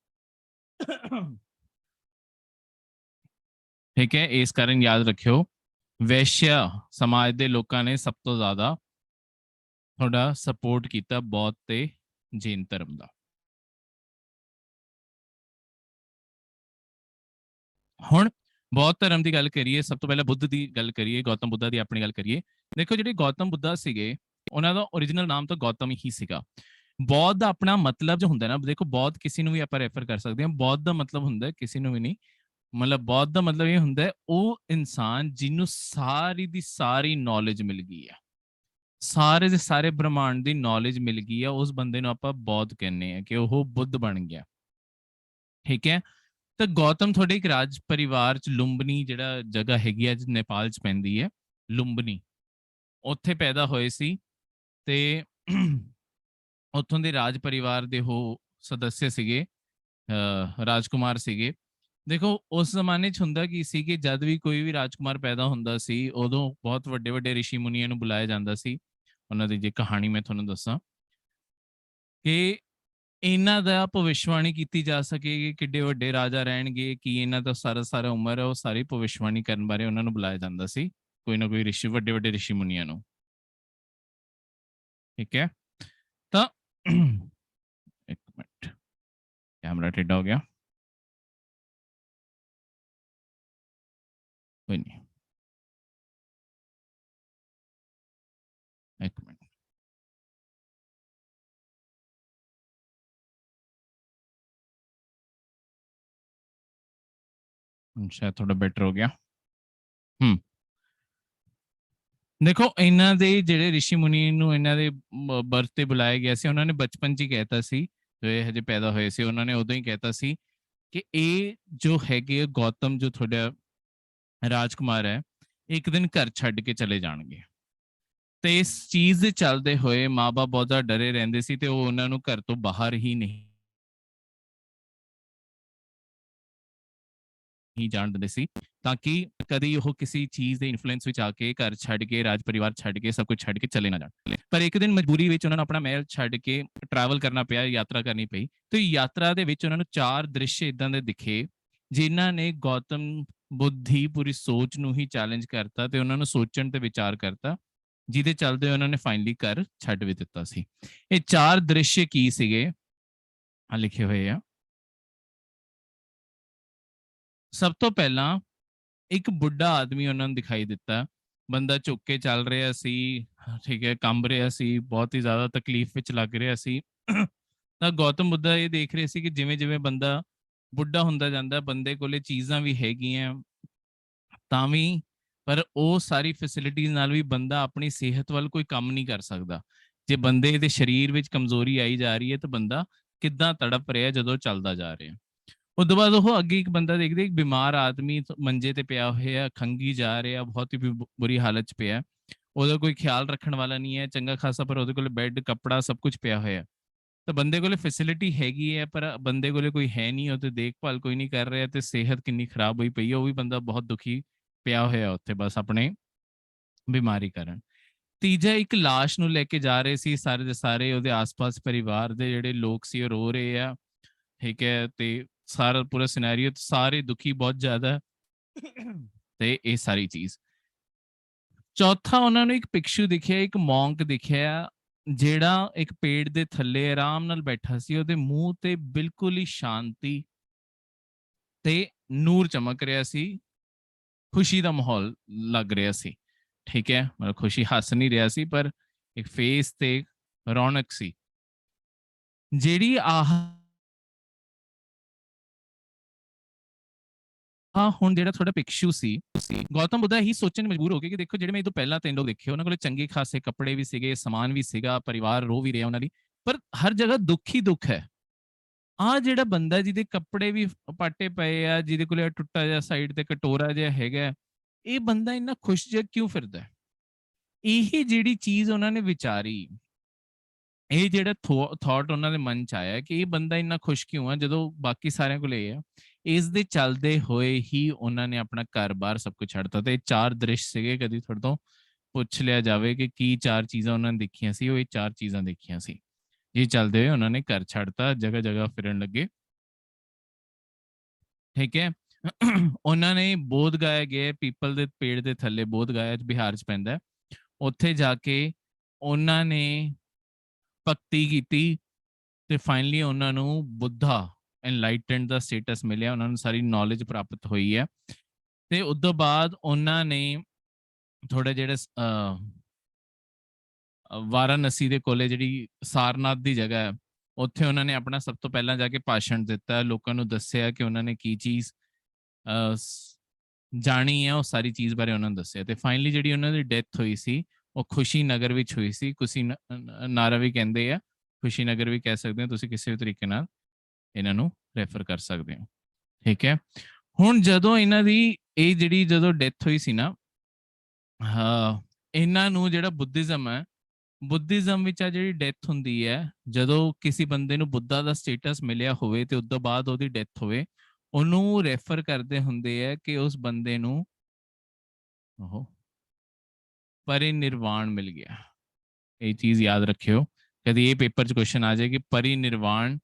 ਠੀਕ ਹੈ। ਇਸ ਕਾਰਨ ਯਾਦ ਰੱਖਿਓ, ਵੈਸ਼ਿਆ ਸਮਾਜ ਦੇ ਲੋਕਾਂ ਨੇ ਸਭ ਤੋਂ ਜ਼ਿਆਦਾ ਤੁਹਾਡਾ ਸਪੋਰਟ ਕੀਤਾ ਬੌਧ ਤੇ ਜੈਨ ਧਰਮ ਦਾ। ਹੁਣ ਬੌਧ ਧਰਮ ਦੀ ਗੱਲ ਕਰੀਏ, ਸਭ ਤੋਂ ਪਹਿਲਾਂ ਬੁੱਧ ਦੀ ਗੱਲ ਕਰੀਏ, ਗੌਤਮ ਬੁੱਧਾ ਦੀ ਆਪਣੀ ਗੱਲ ਕਰੀਏ। ਦੇਖੋ ਜਿਹੜੇ ਗੌਤਮ ਬੁੱਧਾ ਸੀਗੇ, ਉਹਨਾਂ ਦਾ ਓਰੀਜਨਲ ਨਾਮ ਤਾਂ ਗੌਤਮ ਹੀ ਸੀਗਾ। ਬੌਧ ਦਾ ਆਪਣਾ ਮਤਲਬ ਜੋ ਹੁੰਦਾ ਨਾ, ਦੇਖੋ ਬੌਧ ਕਿਸੇ ਨੂੰ ਵੀ ਆਪਾਂ ਰੈਫਰ ਕਰ ਸਕਦੇ ਹਾਂ। ਬੌਧ ਦਾ ਮਤਲਬ ਹੁੰਦਾ ਕਿਸੇ ਨੂੰ ਵੀ ਨਹੀਂ, ਮਤਲਬ ਬੌਧ ਦਾ ਮਤਲਬ ਇਹ ਹੁੰਦਾ ਹੈ ਉਹ ਇਨਸਾਨ ਜਿਹਨੂੰ ਸਾਰੀ ਦੀ ਸਾਰੀ ਨੌਲੇਜ ਮਿਲ ਗਈ ਹੈ, ਸਾਰੇ ਦੇ ਸਾਰੇ ਬ੍ਰਹਮਾਂਡ ਦੀ ਨੌਲੇਜ ਮਿਲ ਗਈ ਹੈ, ਉਸ ਬੰਦੇ ਨੂੰ ਆਪਾਂ ਬੌਧ ਕਹਿੰਦੇ ਆ ਕਿ ਉਹ ਬੁੱਧ ਬਣ ਗਿਆ, ਠੀਕ ਹੈ। ਤਾਂ ਗੌਤਮ ਤੁਹਾਡੇ ਇੱਕ ਰਾਜ ਪਰਿਵਾਰ ਚ ਲੁੰਬਨੀ ਜਿਹੜਾ ਜਗ੍ਹਾ ਹੈਗੀ ਹੈ ਨੇਪਾਲ ਚ ਪੈਂਦੀ ਹੈ, ਲੁੰਬਨੀ, ਉੱਥੇ ਪੈਦਾ ਹੋਏ ਸੀ ਤੇ ਉੱਥੋਂ ਦੇ ਰਾਜ ਪਰਿਵਾਰ ਦੇ ਉਹ ਸਦੱਸਿਆ ਸੀਗੇ, ਰਾਜਕੁਮਾਰ ਸੀਗੇ। ਦੇਖੋ ਉਸ ਜ਼ਮਾਨੇ 'ਚ ਹੁੰਦਾ ਕੀ ਸੀ ਕਿ ਜਦ ਵੀ ਕੋਈ ਵੀ ਰਾਜਕੁਮਾਰ ਪੈਦਾ ਹੁੰਦਾ ਸੀ, ਉਦੋਂ ਬਹੁਤ ਵੱਡੇ ਵੱਡੇ ਰਿਸ਼ੀ ਮੁਨੀਆਂ ਨੂੰ ਬੁਲਾਇਆ ਜਾਂਦਾ ਸੀ। ਉਹਨਾਂ ਦੀ ਜੇ ਕਹਾਣੀ ਮੈਂ ਤੁਹਾਨੂੰ ਦੱਸਾਂ ਕਿ ਇਹਨਾਂ ਦਾ ਭਵਿੱਖਬਾਣੀ ਕੀਤੀ ਜਾ ਸਕੇ ਕਿ ਕਿੱਡੇ ਵੱਡੇ ਰਾਜਾ ਰਹਿਣਗੇ, ਕੀ ਇਹਨਾਂ ਦਾ ਸਾਰਾ ਉਮਰ ਹੈ, ਉਹ ਸਾਰੀ ਭਵਿੱਖਬਾਣੀ ਕਰਨ ਬਾਰੇ ਉਹਨਾਂ ਨੂੰ ਬੁਲਾਇਆ ਜਾਂਦਾ ਸੀ, ਕੋਈ ਨਾ ਕੋਈ ਰਿਸ਼ੀ, ਵੱਡੇ ਵੱਡੇ ਰਿਸ਼ੀ ਮੁਨੀਆਂ ਨੂੰ, ਠੀਕ ਹੈ। ਤਾਂ ਇੱਕ ਮਿੰਟ, ਕੈਮਰਾ ਟੇਢਾ ਹੋ ਗਿਆ, ਕੋਈ ਨਹੀਂ, ਇੱਕ ਮਿੰਟ, ਸ਼ਾਇਦ ਥੋੜਾ ਬੈਟਰ ਹੋ ਗਿਆ। ਦੇਖੋ ਇਹਨਾਂ ਦੇ ਜਿਹੜੇ ਰਿਸ਼ੀ ਮੁਨੀ ਨੂੰ ਇਹਨਾਂ ਦੇ ਬਰਥ ਤੇ ਬੁਲਾਇਆ ਗਿਆ ਸੀ, ਉਹਨਾਂ ਨੇ ਬਚਪਨ 'ਚ ਹੀ ਕਹਿਤਾ ਸੀ, ਜੋ ਇਹ ਹਜੇ ਪੈਦਾ ਹੋਏ ਸੀ ਉਹਨਾਂ ਨੇ ਉਦੋਂ ਹੀ ਕਹਿਤਾ ਸੀ ਕਿ ਇਹ ਜੋ ਹੈਗੇ ਗੌਤਮ ਜੋ ਤੁਹਾਡਾ ਰਾਜਕੁਮਾਰ ਹੈ, ਇੱਕ ਦਿਨ ਘਰ ਛੱਡ ਕੇ ਚਲੇ ਜਾਣਗੇ। ਤੇ ਇਸ ਚੀਜ਼ ਦੇ ਚੱਲਦੇ ਹੋਏ ਮਾਂ-ਬਾਪ ਬਹੁਤ ਜ਼ਿਆਦਾ ਡਰੇ ਰਹਿੰਦੇ ਸੀ ਤੇ ਉਹ ਉਹਨਾਂ ਨੂੰ ਘਰ ਤੋਂ ਬਾਹਰ ਹੀ ਨਹੀਂ ਜਾਣ ਦਿੰਦੇ ਸੀ, ਤਾਂ ਕਿ ਕਦੀ ਉਹ ਕਿਸੇ ਚੀਜ਼ ਦੇ ਇਨਫਲੂਐਂਸ ਵਿੱਚ ਆ ਕੇ ਘਰ ਛੱਡ ਕੇ, ਰਾਜ ਪਰਿਵਾਰ ਛੱਡ ਕੇ, ਸਭ ਕੁਝ ਛੱਡ ਕੇ ਚਲੇ ਨਾ ਜਾਣ। ਪਰ ਇੱਕ ਦਿਨ ਮਜਬੂਰੀ ਵਿੱਚ ਉਹਨਾਂ ਨੂੰ ਆਪਣਾ ਮਹਿਲ ਛੱਡ ਕੇ ਟਰੈਵਲ ਕਰਨਾ ਪਿਆ, ਯਾਤਰਾ ਕਰਨੀ ਪਈ। ਤੇ ਯਾਤਰਾ ਦੇ ਵਿੱਚ ਉਹਨਾਂ ਨੂੰ 4 ਦ੍ਰਿਸ਼ ਇਦਾਂ ਦੇ ਦਿਖੇ ਜਿਨ੍ਹਾਂ ਨੇ ਗੌਤਮ ਬੁੱਧ ਦੀ ਪੂਰੀ ਸੋਚ ਨੂੰ ਹੀ ਚੈਲੰਜ ਕਰਤਾ ਤੇ ਉਹਨਾਂ ਨੂੰ ਸੋਚਣ ਤੇ ਵਿਚਾਰ ਕਰਤਾ, ਜਿਹਦੇ ਚੱਲਦੇ ਉਹਨਾਂ ਨੇ ਫਾਈਨਲੀ ਘਰ ਛੱਡ ਵੀ ਦਿੱਤਾ ਸੀ। ਇਹ 4 ਦ੍ਰਿਸ਼ ਕੀ ਸੀਗੇ ਆ ਲਿਖੇ ਹੋਏ ਆ। ਸਭ ਤੋਂ ਪਹਿਲਾਂ ਇੱਕ ਬੁੱਢਾ ਆਦਮੀ ਉਹਨਾਂ ਨੂੰ ਦਿਖਾਈ ਦਿੱਤਾ, ਬੰਦਾ ਝੁੱਕ ਕੇ ਚੱਲ ਰਿਹਾ ਸੀ, ਠੀਕ ਹੈ, ਕੰਬ ਰਿਹਾ ਸੀ, ਬਹੁਤ ਹੀ ਜ਼ਿਆਦਾ ਤਕਲੀਫ ਵਿੱਚ ਲੱਗ ਰਿਹਾ ਸੀ। ਤਾਂ ਗੌਤਮ ਬੁੱਧਾ ਇਹ ਦੇਖ ਰਹੇ ਸੀ ਕਿ ਜਿਵੇਂ ਜਿਵੇਂ ਬੰਦਾ ਬੁੱਢਾ ਹੁੰਦਾ ਜਾਂਦਾ, ਬੰਦੇ ਕੋਲੇ ਚੀਜ਼ਾਂ ਵੀ ਹੈਗੀਆਂ ਤਾਂ ਵੀ, ਪਰ ਉਹ ਸਾਰੀ ਫੈਸਿਲਿਟੀਜ਼ ਨਾਲ ਵੀ ਬੰਦਾ ਆਪਣੀ ਸਿਹਤ ਵੱਲ ਕੋਈ ਕੰਮ ਨਹੀਂ ਕਰ ਸਕਦਾ। ਜੇ ਬੰਦੇ ਦੇ ਸਰੀਰ ਵਿੱਚ ਕਮਜ਼ੋਰੀ ਆਈ ਜਾ ਰਹੀ ਹੈ ਤਾਂ ਬੰਦਾ ਕਿੱਦਾਂ ਤੜਪ ਰਿਹਾ ਜਦੋਂ ਚੱਲਦਾ ਜਾ ਰਿਹਾ। ਉਸ ਤੋਂ ਬਾਅਦ ਉਹ ਅੱਗੇ ਇੱਕ ਬੰਦਾ ਦੇਖਦੇ, ਇੱਕ ਬਿਮਾਰ ਆਦਮੀ ਮੰਜੇ ਤੇ ਪਿਆ ਹੋਇਆ, ਖੰਗੀ ਜਾ ਰਿਹਾ, ਬਹੁਤ ਹੀ ਬੁਰੀ ਹਾਲਤ 'ਚ ਪਿਆ, ਉਹਦਾ ਕੋਈ ਖਿਆਲ ਰੱਖਣ ਵਾਲਾ ਨਹੀਂ ਹੈ ਚੰਗਾ ਖਾਸਾ, ਪਰ ਉਹਦੇ ਕੋਲ ਬੈੱਡ, ਕੱਪੜਾ ਸਭ ਕੁਝ ਪਿਆ ਹੋਇਆ। ਤਾਂ ਬੰਦੇ ਕੋਲੇ ਫੈਸਿਲਿਟੀ ਹੈਗੀ ਹੈ ਪਰ ਬੰਦੇ ਕੋਲੇ ਕੋਈ ਹੈ ਨਹੀਂ, ਉਹਦੀ ਦੇਖਭਾਲ ਕੋਈ ਨਹੀਂ ਕਰ ਰਿਹਾ ਤੇ ਸਿਹਤ ਕਿੰਨੀ ਖਰਾਬ ਹੋਈ ਪਈ ਹੈ, ਉਹ ਵੀ ਬੰਦਾ ਬਹੁਤ ਦੁਖੀ ਪਿਆ ਹੋਇਆ ਉੱਥੇ ਬਸ ਆਪਣੇ ਬਿਮਾਰੀ ਕਾਰਨ। ਤੀਜਾ ਇੱਕ ਲਾਸ਼ ਨੂੰ ਲੈ ਕੇ ਜਾ ਰਹੇ ਸੀ, ਸਾਰੇ ਦੇ ਸਾਰੇ ਉਹਦੇ ਆਸ-ਪਾਸ ਪਰਿਵਾਰ ਦੇ ਜਿਹੜੇ ਲੋਕ ਸੀ ਉਹ ਰੋ ਰਹੇ ਆ ਠੀਕ ਹੈ, ਤੇ ਸਾਰਾ ਪੂਰਾ ਸਿਨੈਰੀਓ, ਸਾਰੇ ਦੁਖੀ ਬਹੁਤ ਜ਼ਿਆਦਾ ਤੇ ਇਹ ਸਾਰੀ ਚੀਜ਼। ਚੌਥਾ, ਉਹਨਾਂ ਨੂੰ ਇੱਕ ਪਿਕਸ਼ੂ ਦਿਖਿਆ, ਇੱਕ ਮੌਂਕ ਦਿਖਿਆ, ਜਿਹੜਾ ਇੱਕ ਪੇੜ ਦੇ ਥੱਲੇ ਆਰਾਮ ਨਾਲ ਬੈਠਾ ਸੀ, ਉਹਦੇ ਮੂੰਹ ਤੇ ਬਿਲਕੁਲ ਹੀ ਸ਼ਾਂਤੀ ਤੇ ਨੂਰ ਚਮਕ ਰਿਹਾ ਸੀ, ਖੁਸ਼ੀ ਦਾ ਮਾਹੌਲ ਲੱਗ ਰਿਹਾ ਸੀ। ਠੀਕ ਹੈ, ਮਤਲਬ ਖੁਸ਼ੀ ਹੱਸ ਨਹੀਂ ਰਿਹਾ ਸੀ, ਪਰ ਇੱਕ ਫੇਸ ਤੇ ਰੌਣਕ ਸੀ। ਜਿਹੜੀ ਹੁਣ ਜਿਹੜਾ ਤੁਹਾਡਾ ਪਿਕਸ਼ੂ ਸੀ, ਗੌਤਮ ਬੁੱਧਾ ਇਹੀ ਸੋਚਣ ਮਜਬੂਰ ਹੋ ਗਏ ਕਿ ਦੇਖੋ, ਜਿਹੜੇ ਮੈਂ ਇਹ ਤੋਂ ਪਹਿਲਾਂ 3 ਲੋਕ ਦੇਖੇ, ਉਹਨਾਂ ਕੋਲ ਚੰਗੇ ਖਾਸੇ ਕੱਪੜੇ ਵੀ ਸੀਗੇ, ਸਮਾਨ ਵੀ ਸੀਗਾ, ਪਰਿਵਾਰ ਰੋ ਵੀ ਰਿਹਾ ਉਹਨਾਂ ਦੀ, ਪਰ ਹਰ ਜਗ੍ਹਾ ਦੁੱਖ ਹੀ ਦੁੱਖ ਹੈ। ਆ ਜਿਹੜਾ ਬੰਦਾ ਜਿਹਦੇ ਕੱਪੜੇ ਵੀ ਪਾਟੇ ਪਏ ਆ, ਜਿਹਦੇ ਕੋਲ ਟੁੱਟਾ ਜਿਹਾ ਸਾਈਡ ਤੇ ਕਟੋਰਾ ਜਿਹਾ ਹੈਗਾ, ਇਹ ਬੰਦਾ ਇੰਨਾ ਖੁਸ਼ ਜਿਹਾ ਕਿਉਂ ਫਿਰਦਾ? ਇਹ ਜਿਹੜੀ ਚੀਜ਼ ਉਹਨਾਂ ਨੇ ਵਿਚਾਰੀ, ਇਹ ਜਿਹੜਾ ਥਾਟ ਉਹਨਾਂ ਦੇ ਮਨ ਚ ਆਇਆ ਕਿ ਇਹ ਬੰਦਾ ਇੰਨਾ ਖੁਸ਼ ਕਿਉਂ ਆ ਜਦੋਂ ਬਾਕੀ ਸਾਰਿਆਂ ਕੋਲ ਇਹ ਆ, ਇਸ ਦੇ ਚੱਲਦੇ ਹੋਏ ਹੀ ਉਹਨਾਂ ਨੇ ਆਪਣਾ ਘਰ-ਬਾਰ ਸਭ ਕੁਝ ਛੱਡਤਾ। ਤੇ 4 ਦ੍ਰਿਸ਼ ਸੀਗੇ, ਕਦੀ ਤੁਹਾਡੇ ਤੋਂ ਪੁੱਛ ਲਿਆ ਜਾਵੇ ਕਿ ਕੀ 4 ਚੀਜ਼ਾਂ ਉਹਨਾਂ ਨੇ ਦੇਖੀਆਂ ਸੀ, ਉਹ ਇਹ 4 ਚੀਜ਼ਾਂ ਦੇਖੀਆਂ ਸੀ। ਇਹ ਚੱਲਦੇ ਹੋਏ ਉਹਨਾਂ ਨੇ ਘਰ ਛੱਡਤਾ, ਜਗ੍ਹਾ ਜਗ੍ਹਾ ਫਿਰਨ ਲੱਗੇ। ਠੀਕ ਹੈ, ਉਹਨਾਂ ਨੇ ਬੋਧ ਗਾਇਆ ਗਏ, ਪੀਪਲ ਦੇ ਪੇੜ ਦੇ ਥੱਲੇ ਬੋਧ ਗਾਇਆ, ਬਿਹਾਰ ਚ ਪੈਂਦਾ, ਉੱਥੇ ਜਾ ਕੇ ਉਹਨਾਂ ਨੇ ਭਗਤੀ ਕੀਤੀ ਤੇ ਫਾਈਨਲੀ ਉਹਨਾਂ ਨੂੰ ਬੁੱਧਾ ਐਨਲਾਈਟਨਡ ਦਾ ਸਟੇਟਸ ਮਿਲਿਆ, ਉਹਨਾਂ ਨੂੰ ਸਾਰੀ ਨੌਲੇਜ ਪ੍ਰਾਪਤ ਹੋਈ ਹੈ। ਤੇ ਉਸ ਤੋਂ ਬਾਅਦ ਉਹਨਾਂ ਨੇ ਥੋੜਾ ਜਿਹੜੇ ਵਾਰਾਣਸੀ ਦੇ ਕੋਲੇ ਜਿਹੜੀ ਸਾਰਨਾਥ ਦੀ ਜਗ੍ਹਾ ਹੈ, ਉੱਥੇ ਉਹਨਾਂ ਨੇ ਆਪਣਾ ਸਭ ਤੋਂ ਪਹਿਲਾਂ ਜਾ ਕੇ ਭਾਸ਼ਣ ਦਿੱਤਾ, ਲੋਕਾਂ ਨੂੰ ਦੱਸਿਆ ਕਿ ਉਹਨਾਂ ਨੇ ਕੀ ਚੀਜ਼ ਜਾਣੀ ਹੈ, ਉਹ ਸਾਰੀ ਚੀਜ਼ ਬਾਰੇ ਉਹਨਾਂ ਨੂੰ ਦੱਸਿਆ। ਤੇ ਫਾਈਨਲੀ ਜਿਹੜੀ ਉਹਨਾਂ ਦੀ ਡੈਥ ਹੋਈ ਸੀ, ਉਹ ਖੁਸ਼ੀ ਨਗਰ ਵਿੱਚ ਹੋਈ ਸੀ। ਖੁਸ਼ੀ ਨਾਰਾ ਵੀ ਕਹਿੰਦੇ ਆ, ਖੁਸ਼ੀ ਨਗਰ ਵੀ ਕਹਿ ਸਕਦੇ ਹੋ ਤੁਸੀਂ, ਕਿਸੇ ਵੀ ਤਰੀਕੇ ਨਾਲ ਇਹਨਾਂ ਨੂੰ ਰੈਫਰ ਕਰ ਸਕਦੇ ਹੋ। ਠੀਕ ਹੈ, ਹੁਣ ਜਦੋਂ ਇਹਨਾਂ ਦੀ ਇਹ ਜਿਹੜੀ ਜਦੋਂ ਡੈਥ ਹੋਈ ਸੀ ਨਾ, ਇਹਨਾਂ ਨੂੰ ਜਿਹੜਾ ਬੁੱਧਿਜ਼ਮ ਹੈ, ਬੁੱਧਿਜ਼ਮ ਵਿੱਚ ਆ ਜਿਹੜੀ ਡੈਥ ਹੁੰਦੀ ਹੈ, ਜਦੋਂ ਕਿਸੇ ਬੰਦੇ ਨੂੰ ਬੁੱਧਾ ਦਾ ਸਟੇਟਸ ਮਿਲਿਆ ਹੋਵੇ ਤੇ ਉਸ ਤੋਂ ਬਾਅਦ ਉਹਦੀ ਡੈਥ ਹੋਵੇ, ਉਹਨੂੰ ਰੈਫਰ ਕਰਦੇ ਹੁੰਦੇ ਆ ਕਿ ਉਸ ਬੰਦੇ ਨੂੰ ਉਹ ਪਰਿਨਿਰਵਾਣ ਮਿਲ ਗਿਆ। ਇਹ ਚੀਜ਼ ਯਾਦ ਰੱਖਿਓ, ਕਦੀ ਇਹ ਪੇਪਰ 'ਚ ਕੁਐਸਚਨ ਆ ਜਾਏ ਕਿ ਪਰਿਨਿਰਵਾਣ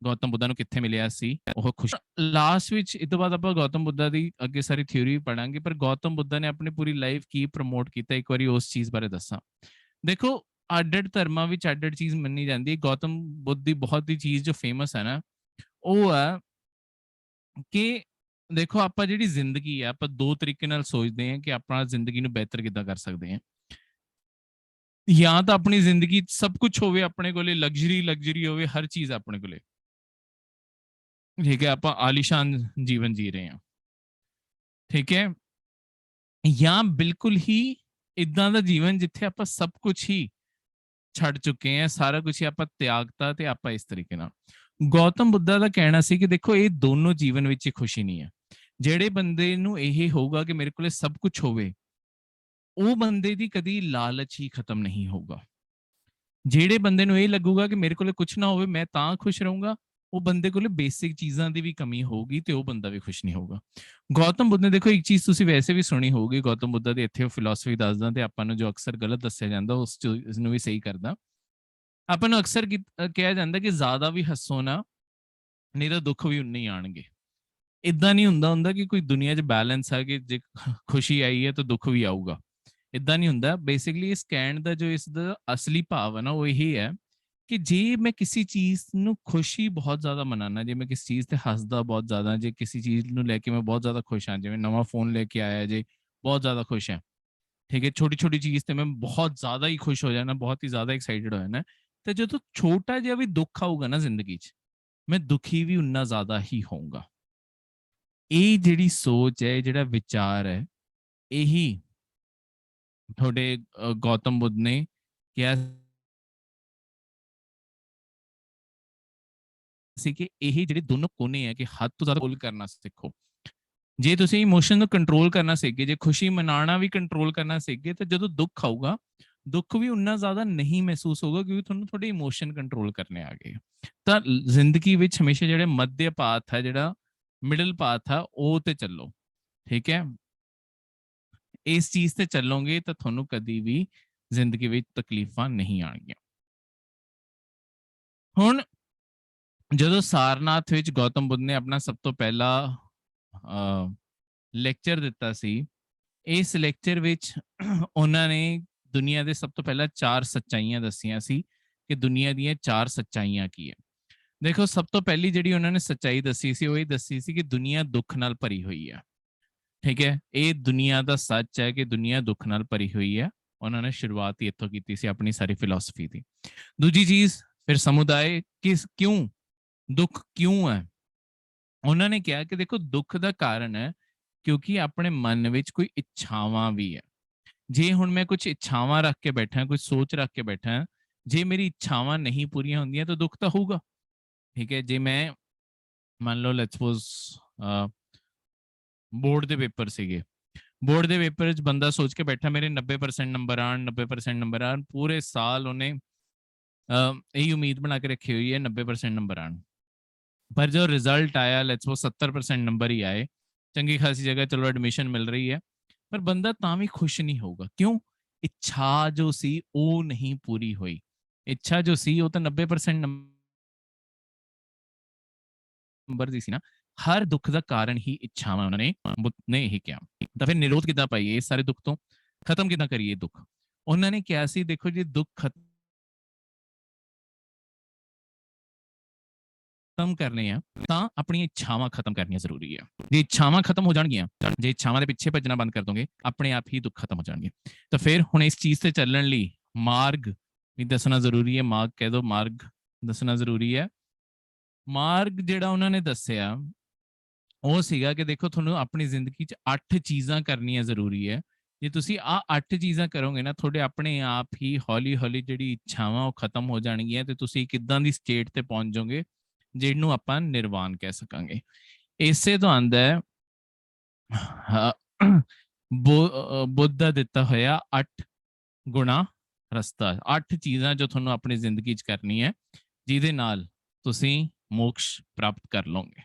ਗੌਤਮ ਬੁੱਧਾ ਨੂੰ ਕਿੱਥੇ ਮਿਲਿਆ ਸੀ, ਉਹ ਖੁਸ਼। ਲਾਸਟ ਵਿੱਚ ਇਸ ਤੋਂ ਬਾਅਦ ਆਪਾਂ ਗੌਤਮ ਬੁੱਧਾ ਦੀ ਅੱਗੇ ਸਾਰੀ ਥਿਊਰੀ ਪੜਾਂਗੇ, ਪਰ ਗੌਤਮ ਬੁੱਧਾ ਨੇ ਆਪਣੀ ਪੂਰੀ ਲਾਈਫ ਕੀ ਪ੍ਰਮੋਟ ਕੀਤਾ, ਇੱਕ ਵਾਰੀ ਉਸ ਚੀਜ਼ ਬਾਰੇ ਦੱਸਾਂ। ਦੇਖੋ, ਅੱਡ-ਅੱਡ ਧਰਮਾਂ ਵਿੱਚ ਅੱਡ-ਅੱਡ ਚੀਜ਼ ਮੰਨੀ ਜਾਂਦੀ ਹੈ। ਗੌਤਮ ਬੁੱਧ ਦੀ ਬਹੁਤ ਹੀ ਚੀਜ਼ ਜੋ ਫੇਮਸ ਹੈ ਨਾ, ਉਹ ਹੈ ਕਿ ਦੇਖੋ, ਆਪਾਂ ਜਿਹੜੀ ਜ਼ਿੰਦਗੀ ਹੈ, ਆਪਾਂ 2 ਤਰੀਕੇ ਨਾਲ ਸੋਚਦੇ ਹਾਂ ਕਿ ਆਪਣਾ ਜ਼ਿੰਦਗੀ ਨੂੰ ਬਿਹਤਰ ਕਿੱਦਾਂ ਕਰ ਸਕਦੇ ਹਾਂ। ਜਾਂ ਤਾਂ ਆਪਣੀ ਜ਼ਿੰਦਗੀ ਸਭ ਕੁਝ ਹੋਵੇ ਆਪਣੇ ਕੋਲੇ, ਲਗਜ਼ਰੀ ਹੋਵੇ, ਹਰ ਚੀਜ਼ ਆਪਣੇ ਕੋਲੇ, ਠੀਕ ਹੈ, ਆਪਾਂ ਆਲੀਸ਼ਾਨ ਜੀਵਨ ਜੀ ਰਹੇ ਹਾਂ। ਠੀਕ ਹੈ, ਜਾਂ ਬਿਲਕੁਲ ਹੀ ਇਦਾਂ ਦਾ ਜੀਵਨ ਜਿੱਥੇ ਆਪਾਂ ਸਭ ਕੁਝ ਹੀ ਛੱਡ ਚੁੱਕੇ ਹਾਂ, ਸਾਰਾ ਕੁਝ ਹੀ ਆਪਾਂ ਤਿਆਗਤਾ ਤੇ ਆਪਾਂ ਇਸ ਤਰੀਕੇ ਨਾਲ। ਗੌਤਮ ਬੁੱਧਾ ਦਾ ਕਹਿਣਾ ਸੀ ਕਿ ਦੇਖੋ, ਇਹ ਦੋਨੋਂ ਜੀਵਨ ਵਿੱਚ ਹੀ ਖੁਸ਼ੀ ਨਹੀਂ ਹੈ। ਜਿਹੜੇ ਬੰਦੇ ਨੂੰ ਇਹ ਹੋਊਗਾ ਕਿ ਮੇਰੇ ਕੋਲੇ ਸਭ ਕੁਝ ਹੋਵੇ, ਉਹ ਬੰਦੇ ਦੀ ਕਦੀ ਲਾਲਚ ਹੀ ਖਤਮ ਨਹੀਂ ਹੋਊਗਾ। ਜਿਹੜੇ ਬੰਦੇ ਨੂੰ ਇਹ ਲੱਗੂਗਾ ਕਿ ਮੇਰੇ ਕੋਲੇ ਕੁਝ ਨਾ ਹੋਵੇ ਮੈਂ ਤਾਂ ਖੁਸ਼ ਰਹੂੰਗਾ, ਉਹ ਬੰਦੇ ਕੋਲੇ ਬੇਸਿਕ ਚੀਜ਼ਾਂ ਦੀ ਵੀ ਕਮੀ ਹੋਊਗੀ ਤੇ ਉਹ ਬੰਦਾ ਵੀ ਖੁਸ਼ ਨਹੀਂ ਹੋਊਗਾ। ਗੌਤਮ ਬੁੱਧ ਨੇ, ਦੇਖੋ, ਇੱਕ ਚੀਜ਼ ਤੁਸੀਂ ਵੈਸੇ ਵੀ ਸੁਣੀ ਹੋਊਗੀ, ਗੌਤਮ ਬੁੱਧਾ ਦੀ ਇੱਥੇ ਫਿਲਾਸਫੀ ਦੱਸਦਾ ਤੇ ਆਪਾਂ ਨੂੰ ਜੋ ਅਕਸਰ ਗਲਤ ਦੱਸਿਆ ਜਾਂਦਾ, ਉਸ ਚੀਜ਼ ਨੂੰ ਵੀ ਸਹੀ ਕਰਦਾ। ਆਪਾਂ ਨੂੰ ਅਕਸਰ ਕਿਹਾ ਜਾਂਦਾ ਕਿ ਜ਼ਿਆਦਾ ਵੀ ਹੱਸੋ ਨਾ, ਨਹੀਂ ਤਾਂ ਦੁੱਖ ਵੀ ਉਨੇ ਹੀ ਆਣਗੇ। ਇਦਾਂ ਨਹੀਂ ਹੁੰਦਾ ਕਿ ਕੋਈ ਦੁਨੀਆ 'ਚ ਬੈਲੈਂਸ ਹੈ ਕਿ ਜੇ ਖੁਸ਼ੀ ਆਈ ਹੈ ਤਾਂ ਦੁੱਖ ਵੀ ਆਊਗਾ, ਇਦਾਂ ਨਹੀਂ ਹੁੰਦਾ। ਬੇਸਿਕਲੀ ਇਸ ਕਹਿਣ ਦਾ ਜੋ ਇਸ ਦਾ ਅਸਲੀ ਭਾਵ ਹੈ ਨਾ, ਉਹ ਇਹੀ ਹੈ ਕਿ ਜੇ ਮੈਂ ਕਿਸੇ ਚੀਜ਼ ਨੂੰ ਖੁਸ਼ੀ ਬਹੁਤ ਜ਼ਿਆਦਾ ਮਨਾਨਾ, ਜੇ ਮੈਂ ਕਿਸੇ ਚੀਜ਼ ਤੇ ਹੱਸਦਾ ਬਹੁਤ ਜ਼ਿਆਦਾ, ਜੇ ਕਿਸੇ ਚੀਜ਼ ਨੂੰ ਲੈ ਕੇ ਮੈਂ ਬਹੁਤ ਜ਼ਿਆਦਾ ਖੁਸ਼ ਹਾਂ, ਜਿਵੇਂ ਨਵਾਂ ਫੋਨ ਲੈ ਕੇ ਆਇਆ ਜੇ, ਬਹੁਤ ਜ਼ਿਆਦਾ ਖੁਸ਼ ਹਾਂ, ਠੀਕ ਹੈ, ਛੋਟੀ ਛੋਟੀ ਚੀਜ਼ ਤੇ ਮੈਂ ਬਹੁਤ ਜ਼ਿਆਦਾ ਹੀ ਖੁਸ਼ ਹੋ ਜਾਣਾ, ਬਹੁਤ ਹੀ ਜ਼ਿਆਦਾ ਐਕਸਾਈਟਡ ਹੋ ਜਾਣਾ, ਤੇ ਜਦੋਂ ਛੋਟਾ ਜਿਹਾ ਵੀ ਦੁੱਖ ਆਊਗਾ ਨਾ ਜ਼ਿੰਦਗੀ 'ਚ, ਮੈਂ ਦੁਖੀ ਵੀ ਉਨਾ ਜ਼ਿਆਦਾ ਹੀ ਹੋਊਗਾ। ਇਹ ਜਿਹੜੀ ਸੋਚ ਹੈ, ਜਿਹੜਾ ਵਿਚਾਰ ਹੈ, ਇਹੀ ਤੁਹਾਡੇ ਗੌਤਮ ਬੁੱਧ ਨੇ ਕਿਹਾ ਸੀ ਕਿ ਇਹ ਜਿਹੜੇ ਦੋਨੋਂ ਕੋਨੇ ਹੈ ਕਿ ਹੱਦ ਤੋਂ ਜ਼ਿਆਦਾ ਕੰਟਰੋਲ ਕਰਨਾ ਸਿੱਖੋ। ਜੇ ਤੁਸੀਂ ਇਮੋਸ਼ਨ ਨੂੰ ਕੰਟਰੋਲ ਕਰਨਾ ਸਿੱਖ ਗਏ, ਜੇ ਖੁਸ਼ੀ ਮਨਾਉਣਾ ਵੀ ਕੰਟਰੋਲ ਕਰਨਾ ਸਿੱਖ ਗਏ, ਤਾਂ ਜਦੋਂ ਦੁੱਖ ਆਊਗਾ, ਦੁੱਖ ਵੀ ਉਨਾ ਜ਼ਿਆਦਾ ਨਹੀਂ ਮਹਿਸੂਸ ਹੋਗਾ, ਕਿਉਂਕਿ ਤੁਹਾਨੂੰ ਤੁਹਾਡੇ ਇਮੋਸ਼ਨ ਕੰਟਰੋਲ ਕਰਨੇ ਆ ਗਏ। ਤਾਂ ਜ਼ਿੰਦਗੀ ਵਿੱਚ ਹਮੇਸ਼ਾ ਜਿਹੜੇ ਮੱਧ ਪਾਥ ਹੈ, ਜਿਹੜਾ ਮਿਡਲ ਪਾਥ ਆ, ਉਹ ਤੇ ਚੱਲੋ। ਠੀਕ ਹੈ, ਇਸ ਚੀਜ਼ ਤੇ ਚੱਲੋਗੇ ਤਾਂ ਤੁਹਾਨੂੰ ਕਦੀ ਵੀ ਜ਼ਿੰਦਗੀ ਵਿੱਚ ਤਕਲੀਫਾਂ ਨਹੀਂ ਆਣਗੀਆਂ। ਹੁਣ ਜਦੋਂ ਸਾਰਨਾਥ ਵਿੱਚ ਗੌਤਮ ਬੁੱਧ ਨੇ ਆਪਣਾ ਸਭ ਤੋਂ ਪਹਿਲਾ ਲੈਕਚਰ ਦਿੱਤਾ ਸੀ, ਇਸ ਲੈਕਚਰ ਵਿੱਚ ਉਹਨਾਂ ਨੇ ਦੁਨੀਆ ਦੇ ਸਭ ਤੋਂ ਪਹਿਲਾਂ 4 ਸੱਚਾਈਆਂ ਦੱਸੀਆਂ ਸੀ ਕਿ ਦੁਨੀਆ ਦੀਆਂ 4 ਸੱਚਾਈਆਂ ਕੀ ਹੈ। ਦੇਖੋ, ਸਭ ਤੋਂ ਪਹਿਲੀ ਜਿਹੜੀ ਉਹਨਾਂ ਨੇ ਸੱਚਾਈ ਦੱਸੀ ਸੀ, ਉਹ ਇਹ ਦੱਸੀ ਸੀ ਕਿ ਦੁਨੀਆ ਦੁੱਖ ਨਾਲ ਭਰੀ ਹੋਈ ਹੈ। ਠੀਕ ਹੈ, ਇਹ ਦੁਨੀਆ ਦਾ ਸੱਚ ਹੈ ਕਿ ਦੁਨੀਆ ਦੁੱਖ ਨਾਲ ਭਰੀ ਹੋਈ ਹੈ। ਉਹਨਾਂ ਨੇ ਸ਼ੁਰੂਆਤ ਹੀ ਇੱਥੋਂ ਕੀਤੀ ਸੀ ਆਪਣੀ ਸਾਰੀ ਫਿਲਾਸਫੀ ਦੀ। ਦੂਜੀ ਚੀਜ਼, ਫਿਰ ਸਮੁਦਾਇ ਕਿਉਂ ਦੁੱਖ ਕਿਉਂ ਹੈ। ਉਹਨਾਂ ਨੇ ਕਿਹਾ ਕਿ ਦੇਖੋ, ਦੁੱਖ ਦਾ ਕਾਰਨ ਹੈ ਕਿਉਂਕਿ ਆਪਣੇ ਮਨ ਵਿੱਚ ਕੋਈ ਇੱਛਾਵਾਂ ਵੀ ਹੈ। ਜੇ ਹੁਣ ਮੈਂ ਕੁਝ ਇੱਛਾਵਾਂ ਰੱਖ ਕੇ ਬੈਠਾ, ਕੋਈ ਸੋਚ ਰੱਖ ਕੇ ਬੈਠਾ, ਜੇ ਮੇਰੀ ਇੱਛਾਵਾਂ ਨਹੀਂ ਪੂਰੀਆਂ ਹੁੰਦੀਆਂ ਤਾਂ ਦੁੱਖ ਤਾਂ ਹੋਊਗਾ। ਠੀਕ ਹੈ, ਜੇ ਮੈਂ ਮੰਨ ਲਓ ਲੈਟਸ ਸਪੋਜ਼ ਬੋਰਡ ਦੇ ਪੇਪਰ ਸੀਗੇ, ਬੋਰਡ ਦੇ ਪੇਪਰ 'ਚ ਬੰਦਾ ਸੋਚ ਕੇ ਬੈਠਾ ਮੇਰੇ 90% ਨੰਬਰ ਆਉਣ, 90% ਨੰਬਰ ਆਉਣ, ਪੂਰੇ ਸਾਲ ਉਹਨੇ ਇਹੀ ਉਮੀਦ ਬਣਾ ਕੇ ਰੱਖੀ ਹੋਈ ਹੈ 90% ਨੰਬਰ ਆਉਣ। ਪਰ ਜੋ ਰਿਜ਼ਲਟ ਆਇਆ ਲੈਟਸ ਸਪੋਜ਼ 70% ਨੰਬਰ ਹੀ ਆਏ, ਚੰਗੀ ਖਾਸੀ ਜਗ੍ਹਾ ਚਲੋ ਐਡਮਿਸ਼ਨ ਮਿਲ ਰਹੀ ਹੈ, ਪਰ ਬੰਦਾ ਤਾਂ ਵੀ ਖੁਸ਼ ਨਹੀਂ ਹੋਊਗਾ। ਕਿਉਂ? ਇੱਛਾ ਜੋ ਸੀ ਉਹ ਨਹੀਂ ਪੂਰੀ ਹੋਈ। ਇੱਛਾ ਜੋ ਸੀ ਉਹ ਤਾਂ 90% ਨੰਬਰ ਦੀ ਸੀ ਨਾ। ਹਰ ਦੁੱਖ ਦਾ ਕਾਰਨ ਹੀ ਇੱਛਾਵਾਂ, ਉਹਨਾਂ ਨੇ ਬੁੱਧ ਨੇ ਇਹੀ ਕਿਹਾ। ਤਾਂ ਫਿਰ ਨਿਰੋਧ ਕਿੱਦਾਂ ਪਾਈਏ ਇਸ ਸਾਰੇ ਦੁੱਖ ਤੋਂ, ਖਤਮ ਕਿੱਦਾਂ ਕਰੀਏ ਦੁੱਖ? ਉਹਨਾਂ ਨੇ ਕਿਹਾ ਸੀ ਦੇਖੋ ਜੀ, ਦੁੱਖ ਖਤਮ ਕਰਨੇ ਆ ਤਾਂ ਆਪਣੀਆਂ ਇੱਛਾਵਾਂ ਖਤਮ ਕਰਨੀਆਂ ਜ਼ਰੂਰੀ ਆ। ਜੇ ਇੱਛਾਵਾਂ ਖਤਮ ਹੋ ਜਾਣਗੀਆਂ, ਜੇ ਇੱਛਾਵਾਂ ਦੇ ਪਿੱਛੇ ਭੱਜਣਾ ਬੰਦ ਕਰ ਦੋਗੇ, ਆਪਣੇ ਆਪ ਹੀ ਦੁੱਖ ਖਤਮ ਹੋ ਜਾਣਗੇ। ਤਾਂ ਫਿਰ ਹੁਣ ਇਸ ਚੀਜ਼ ਤੇ ਚੱਲਣ ਲਈ ਮਾਰਗ ਵੀ ਦੱਸਣਾ ਜ਼ਰੂਰੀ ਹੈ। ਮਾਰਗ ਕਹਿ ਦੋ, ਮਾਰਗ ਦੱਸਣਾ ਜ਼ਰੂਰੀ ਹੈ। ਮਾਰਗ ਜਿਹੜਾ ਉਹਨਾਂ ਨੇ ਦੱਸਿਆ ਉਹ ਸੀਗਾ ਕਿ ਦੇਖੋ, ਤੁਹਾਨੂੰ ਆਪਣੀ ਜ਼ਿੰਦਗੀ 'ਚ 8 ਚੀਜ਼ਾਂ ਕਰਨੀਆਂ ਜ਼ਰੂਰੀ ਹੈ। ਜੇ ਤੁਸੀਂ ਆਹ 8 ਚੀਜ਼ਾਂ ਕਰੋਗੇ ਨਾ, ਤੁਹਾਡੇ ਆਪਣੇ ਆਪ ਹੀ ਹੌਲੀ ਹੌਲੀ ਜਿਹੜੀ ਇੱਛਾਵਾਂ ਉਹ ਖਤਮ ਹੋ ਜਾਣਗੀਆਂ ਤੇ ਤੁਸੀਂ ਕਿੱਦਾਂ ਦੀ ਸਟੇਟ ਤੇ ਪਹੁੰਚ ਜਾਓਗੇ ਜਿਹਨੂੰ ਆਪਾਂ ਨਿਰਵਾਣ ਕਹਿ ਸਕਾਂਗੇ। ਇਸੇ ਤੋਂ ਆਉਂਦਾ ਹੈ ਬੁੱਧ ਦਾ ਦਿੱਤਾ ਹੋਇਆ 8 ਗੁਣਾ ਰਸਤਾ। 8 ਚੀਜ਼ਾਂ ਜੋ ਤੁਹਾਨੂੰ ਆਪਣੀ ਜ਼ਿੰਦਗੀ 'ਚ ਕਰਨੀ ਹੈ, ਜਿਹਦੇ ਨਾਲ ਤੁਸੀਂ ਮੋਕਸ਼ ਪ੍ਰਾਪਤ ਕਰ ਲਓਗੇ।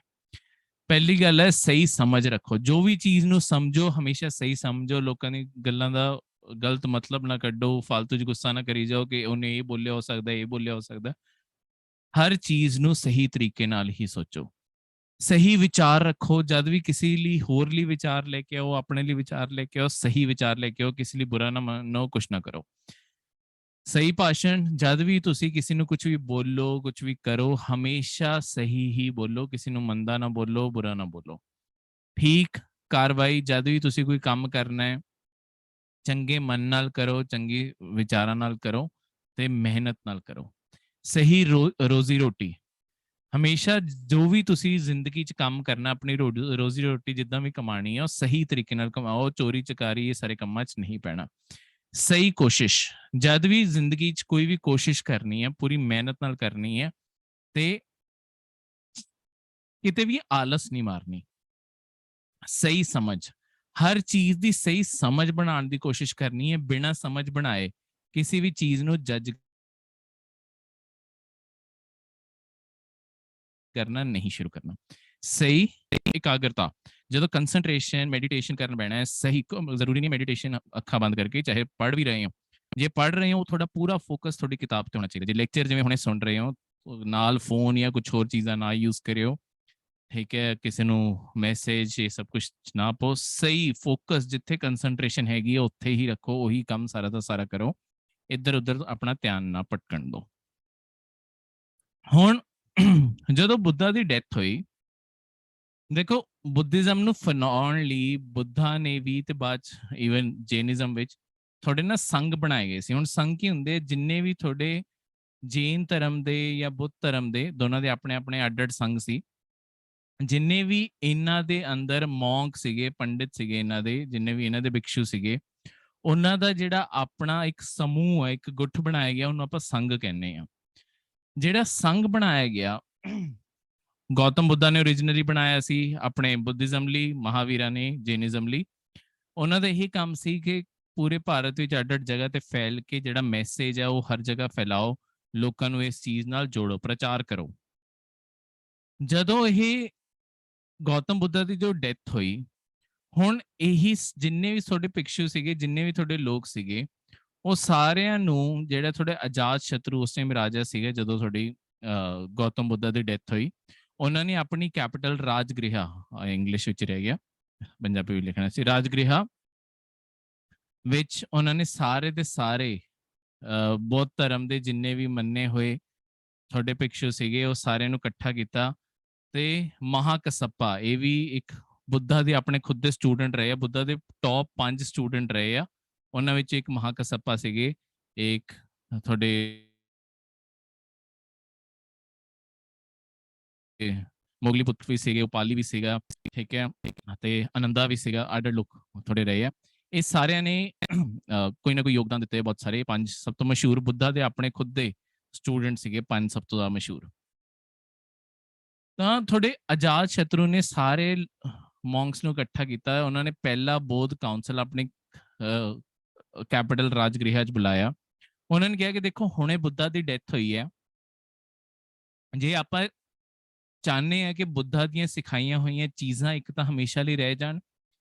ਪਹਿਲੀ ਗੱਲ ਹੈ, ਸਹੀ ਸਮਝ ਰੱਖੋ। ਜੋ ਵੀ ਚੀਜ਼ ਨੂੰ ਸਮਝੋ ਹਮੇਸ਼ਾ ਸਹੀ ਸਮਝੋ। ਲੋਕਾਂ ਦੀ ਗੱਲਾਂ ਦਾ ਗਲਤ ਮਤਲਬ ਨਾ ਕੱਢੋ, ਫालतू 'ਚ ਗੁੱਸਾ ਨਾ ਕਰੀ ਜਾਓ ਕਿ ਉਹਨੇ ਇਹ ਬੋਲਿਆ ਹੋ ਸਕਦਾ, ਇਹ ਬੋਲਿਆ ਹੋ ਸਕਦਾ। ਹਰ ਚੀਜ਼ ਨੂੰ ਸਹੀ ਤਰੀਕੇ ਨਾਲ ਹੀ ਸੋਚੋ, ਸਹੀ ਵਿਚਾਰ ਰੱਖੋ। ਜਦ ਵੀ ਕਿਸੇ ਲਈ ਹੋਰ ਲਈ ਵਿਚਾਰ ਲੈ ਕੇ ਆਓ, ਆਪਣੇ ਲਈ ਵਿਚਾਰ ਲੈ ਕੇ ਆਓ, ਸਹੀ ਵਿਚਾਰ ਲੈ ਕੇ ਆਓ। ਕਿਸੇ ਲਈ ਬੁਰਾ ਨਾ ਮੰਨੋ, ਕੁਛ ਨਾ ਕਰੋ। ਸਹੀ ਭਾਸ਼ਣ, ਜਦ ਵੀ ਤੁਸੀਂ ਕਿਸੇ ਨੂੰ ਕੁਝ ਵੀ ਬੋਲੋ, ਕੁਝ ਵੀ ਕਰੋ, ਹਮੇਸ਼ਾ ਸਹੀ ਹੀ ਬੋਲੋ। ਕਿਸੇ ਨੂੰ ਮੰਦਾ ਨਾ ਬੋਲੋ, ਬੁਰਾ ਨਾ ਬੋਲੋ। ਠੀਕ ਕਾਰਵਾਈ, ਜਦ ਵੀ ਤੁਸੀਂ ਕੋਈ ਕੰਮ ਕਰਨਾ ਹੈ, ਚੰਗੇ ਮਨ ਨਾਲ ਕਰੋ, ਚੰਗੀ ਵਿਚਾਰਾਂ ਨਾਲ ਕਰੋ ਤੇ ਮਿਹਨਤ ਨਾਲ ਕਰੋ। ਸਹੀ ਰੋਜ਼ੀ ਰੋਟੀ, ਹਮੇਸ਼ਾ ਜੋ ਵੀ ਤੁਸੀਂ ਜ਼ਿੰਦਗੀ 'ਚ ਕੰਮ ਕਰਨਾ, ਆਪਣੀ ਰੋਜ਼ੀ ਰੋਟੀ ਜਿੱਦਾਂ ਵੀ ਕਮਾਣੀ ਹੈ, ਉਹ ਸਹੀ ਤਰੀਕੇ ਨਾਲ ਕਮਾਓ। ਚੋਰੀ ਚਕਾਰੀ ਇਹ ਸਾਰੇ ਕੰਮਾਂ 'ਚ ਨਹੀਂ ਪੈਣਾ। ਸਹੀ ਕੋਸ਼ਿਸ਼, ਜਦ ਵੀ ਜ਼ਿੰਦਗੀ 'ਚ ਕੋਈ ਵੀ ਕੋਸ਼ਿਸ਼ ਕਰਨੀ ਹੈ, ਪੂਰੀ ਮਿਹਨਤ ਨਾਲ ਕਰਨੀ ਹੈ ਤੇ ਕਿਤੇ ਵੀ ਆਲਸ ਨਹੀਂ ਮਾਰਨੀ। ਸਹੀ ਸਮਝ, ਹਰ ਚੀਜ਼ ਦੀ ਸਹੀ ਸਮਝ ਬਣਾਉਣ ਦੀ ਕੋਸ਼ਿਸ਼ ਕਰਨੀ ਹੈ। ਬਿਨਾਂ ਸਮਝ ਬਣਾਏ ਕਿਸੇ ਵੀ ਚੀਜ਼ ਨੂੰ ਜੱਜ ਕਰਨਾ ਨਹੀਂ ਸ਼ੁਰੂ ਕਰਨਾ। ਸਹੀ ਇਕਾਗਰਤਾ, ਜਦੋਂ ਕੰਸੈਂਟਰੇਸ਼ਨ ਮੈਡੀਟੇਸ਼ਨ ਕਰਨ ਬੈਣਾ ਹੈ, ਸਹੀ ਜ਼ਰੂਰੀ ਨਹੀਂ ਮੈਡੀਟੇਸ਼ਨ ਅੱਖਾਂ ਬੰਦ ਕਰਕੇ, ਚਾਹੇ ਪੜ੍ਹ ਵੀ ਰਹੇ ਹੋ, ਜੇ ਪੜ੍ਹ ਰਹੇ ਹੋ ਤੁਹਾਡਾ ਪੂਰਾ ਫੋਕਸ ਤੁਹਾਡੀ ਕਿਤਾਬ ਤੇ ਹੋਣਾ ਚਾਹੀਦਾ। ਜੇ ਲੈਕਚਰ ਜਿਵੇਂ ਹੁਣੇ ਸੁਣ ਰਹੇ ਹੋ, ਨਾਲ ਫੋਨ ਜਾਂ ਕੁਝ ਹੋਰ ਚੀਜ਼ਾਂ ਨਾ ਯੂਜ਼ ਕਰਿਓ। ਠੀਕ ਹੈ, ਕਿਸੇ ਨੂੰ ਮੈਸੇਜ ਇਹ ਸਭ ਕੁਝ ਨਾ ਪਾਓ। ਸਹੀ ਫੋਕਸ, ਜਿੱਥੇ ਕੰਸੈਂਟਰੇਸ਼ਨ ਹੈਗੀ ਹੈ ਉੱਥੇ ਹੀ ਰੱਖੋ, ਉਹੀ ਕੰਮ ਸਾਰਾ ਦਾ ਸਾਰਾ ਕਰੋ। ਇੱਧਰ ਉੱਧਰ ਆਪਣਾ ਧਿਆਨ ਨਾ ਭਟਕਣ ਦਿਓ। ਹੁਣ ਜਦੋਂ ਬੁੱਧਾ ਦੀ ਡੈਥ ਹੋਈ, ਦੇਖੋ ਬੁੱਧਿਜ਼ਮ ਨੂੰ ਫੈਲਾਉਣ ਲਈ ਬੁੱਧਾ ਨੇ ਵੀ ਤੇ ਬਾਅਦ ਈਵਨ ਜੈਨਿਜ਼ਮ ਵਿੱਚ ਤੁਹਾਡੇ ਨਾ ਸੰਘ ਬਣਾਏ ਗਏ ਸੀ। ਹੁਣ ਸੰਘ ਕੀ ਹੁੰਦੇ? ਜਿੰਨੇ ਵੀ ਤੁਹਾਡੇ ਜੈਨ ਧਰਮ ਦੇ ਜਾਂ ਬੁੱਧ ਧਰਮ ਦੇ, ਦੋਨਾਂ ਦੇ ਆਪਣੇ ਆਪਣੇ ਅੱਡ-ਅੱਡ ਸੰਘ ਸੀ। ਜਿੰਨੇ ਵੀ ਇਹਨਾਂ ਦੇ ਅੰਦਰ ਮੌਂਕ ਸੀਗੇ, ਪੰਡਿਤ ਸੀਗੇ, ਇਹਨਾਂ ਦੇ ਜਿੰਨੇ ਵੀ ਇਹਨਾਂ ਦੇ ਭਿਕਸ਼ੂ ਸੀਗੇ, ਉਹਨਾਂ ਦਾ ਜਿਹੜਾ ਆਪਣਾ ਇੱਕ ਸਮੂਹ ਹੈ, ਇੱਕ ਗੁੱਠ ਬਣਾਇਆ ਗਿਆ, ਉਹਨੂੰ ਆਪਾਂ ਸੰਘ ਕਹਿੰਦੇ ਆ। ਜਿਹੜਾ ਸੰਘ ਬਣਾਇਆ ਗਿਆ, ਗੌਤਮ ਬੁੱਧਾ ਨੇ ਓਰੀਜਨਲੀ ਬਣਾਇਆ ਸੀ ਆਪਣੇ ਬੁੱਧਿਜ਼ਮ ਲਈ, ਮਹਾਵੀਰਾਂ ਨੇ ਜੈਨਿਜ਼ਮ ਲਈ। ਉਹਨਾਂ ਦਾ ਇਹੀ ਕੰਮ ਸੀ ਕਿ ਪੂਰੇ ਭਾਰਤ ਵਿੱਚ ਅੱਡ-ਅੱਡ ਜਗ੍ਹਾ ਤੇ ਫੈਲ ਕੇ ਜਿਹੜਾ ਮੈਸੇਜ ਹੈ ਉਹ ਹਰ ਜਗ੍ਹਾ ਫੈਲਾਓ, ਲੋਕਾਂ ਨੂੰ ਇਸ ਚੀਜ਼ ਨਾਲ ਜੋੜੋ, ਪ੍ਰਚਾਰ ਕਰੋ। ਜਦੋਂ ਇਹ ਗੌਤਮ ਬੁੱਧਾ ਦੀ ਜੋ ਡੈਥ ਹੋਈ, ਹੁਣ ਇਹੀ ਜਿੰਨੇ ਵੀ ਤੁਹਾਡੇ ਭਿਕਸ਼ੂ ਸੀਗੇ, ਜਿੰਨੇ ਵੀ ਤੁਹਾਡੇ ਲੋਕ ਸੀਗੇ, ਉਹ ਸਾਰਿਆਂ ਨੂੰ, ਜਿਹੜਾ ਤੁਹਾਡੇ ਅਜਾਤ ਸ਼ਤਰੂ ਉਸ ਟਾਈਮ ਰਾਜਾ ਸੀਗਾ ਜਦੋਂ ਤੁਹਾਡੀ ਗੌਤਮ ਬੁੱਧਾ ਦੀ ਡੈਥ ਹੋਈ, ਉਹਨਾਂ ਨੇ ਆਪਣੀ ਕੈਪੀਟਲ ਰਾਜਗ੍ਰਿਹਾ, ਇੰਗਲਿਸ਼ ਵਿੱਚ ਰਹਿ ਗਿਆ, ਪੰਜਾਬੀ ਵੀ ਲਿਖਣਾ ਸੀ, ਰਾਜਗ੍ਰਿਹਾ ਵਿੱਚ ਉਹਨਾਂ ਨੇ ਸਾਰੇ ਦੇ ਸਾਰੇ ਬੌਧ ਧਰਮ ਦੇ ਜਿੰਨੇ ਵੀ ਮੰਨੇ ਹੋਏ ਤੁਹਾਡੇ ਭਿਕਸ਼ੂ ਸੀਗੇ ਉਹ ਸਾਰਿਆਂ ਨੂੰ ਇਕੱਠਾ ਕੀਤਾ, ਤੇ ਮਹਾਕਸੱਪਾ, ਇਹ ਵੀ ਇੱਕ ਬੁੱਧਾ ਦੇ ਆਪਣੇ ਖੁਦ ਦੇ ਸਟੂਡੈਂਟ ਰਹੇ ਆ, ਬੁੱਧਾ ਦੇ ਟੌਪ 5 ਸਟੂਡੈਂਟ ਰਹੇ ਆ, ਉਹਨਾਂ ਵਿੱਚ ਇੱਕ ਮਹਾਕਸੱਪਾ ਸੀਗੇ, ਇੱਕ ਤੁਹਾਡੇ ਮੋਗਲੀ ਪੁੱਤਰ ਵੀ ਸੀਗੇ, ਉਪਾਲੀ ਵੀ ਸੀਗਾ, ਠੀਕ ਹੈ, ਤੇ ਆਨੰਦਾ ਵੀ ਸੀਗਾ, ਅੱਡ ਲੋਕ ਥੋੜੇ ਰਹੇ ਆ। ਇਹ ਸਾਰਿਆਂ ਨੇ ਕੋਈ ਨਾ ਕੋਈ ਯੋਗਦਾਨ ਦਿੱਤੇ ਬਹੁਤ ਸਾਰੇ। 5 ਸਭ ਤੋਂ ਮਸ਼ਹੂਰ ਬੁੱਧਾ ਦੇ ਆਪਣੇ ਖੁਦ ਦੇ ਸਟੂਡੈਂਟ ਸੀਗੇ, 5 ਸਭ ਤੋਂ ਜ਼ਿਆਦਾ ਮਸ਼ਹੂਰ। ਤਾਂ ਤੁਹਾਡੇ ਅਜਾਤ ਸ਼ਤਰੂ ਨੇ ਸਾਰੇ ਮੌਂਕਸ ਨੂੰ ਇਕੱਠਾ ਕੀਤਾ, ਉਹਨਾਂ ਨੇ ਪਹਿਲਾ ਬੌਧ ਕਾਉਂਸਲ ਆਪਣੇ ਕੈਪੀਟਲ ਰਾਜਗ੍ਰਿਹਾ 'ਚ ਬੁਲਾਇਆ। ਉਹਨਾਂ ਨੇ ਕਿਹਾ ਕਿ ਦੇਖੋ ਹੁਣੇ ਬੁੱਧਾ ਦੀ ਡੈਥ ਹੋਈ ਹੈ, ਜੇ ਆਪਾਂ ਚਾਹੁੰਦੇ ਹਾਂ ਕਿ ਬੁੱਧਾ ਦੀਆਂ ਸਿਖਾਈਆਂ ਹੋਈਆਂ ਚੀਜ਼ਾਂ ਇੱਕ ਤਾਂ ਹਮੇਸ਼ਾ ਲਈ ਰਹਿ ਜਾਣ,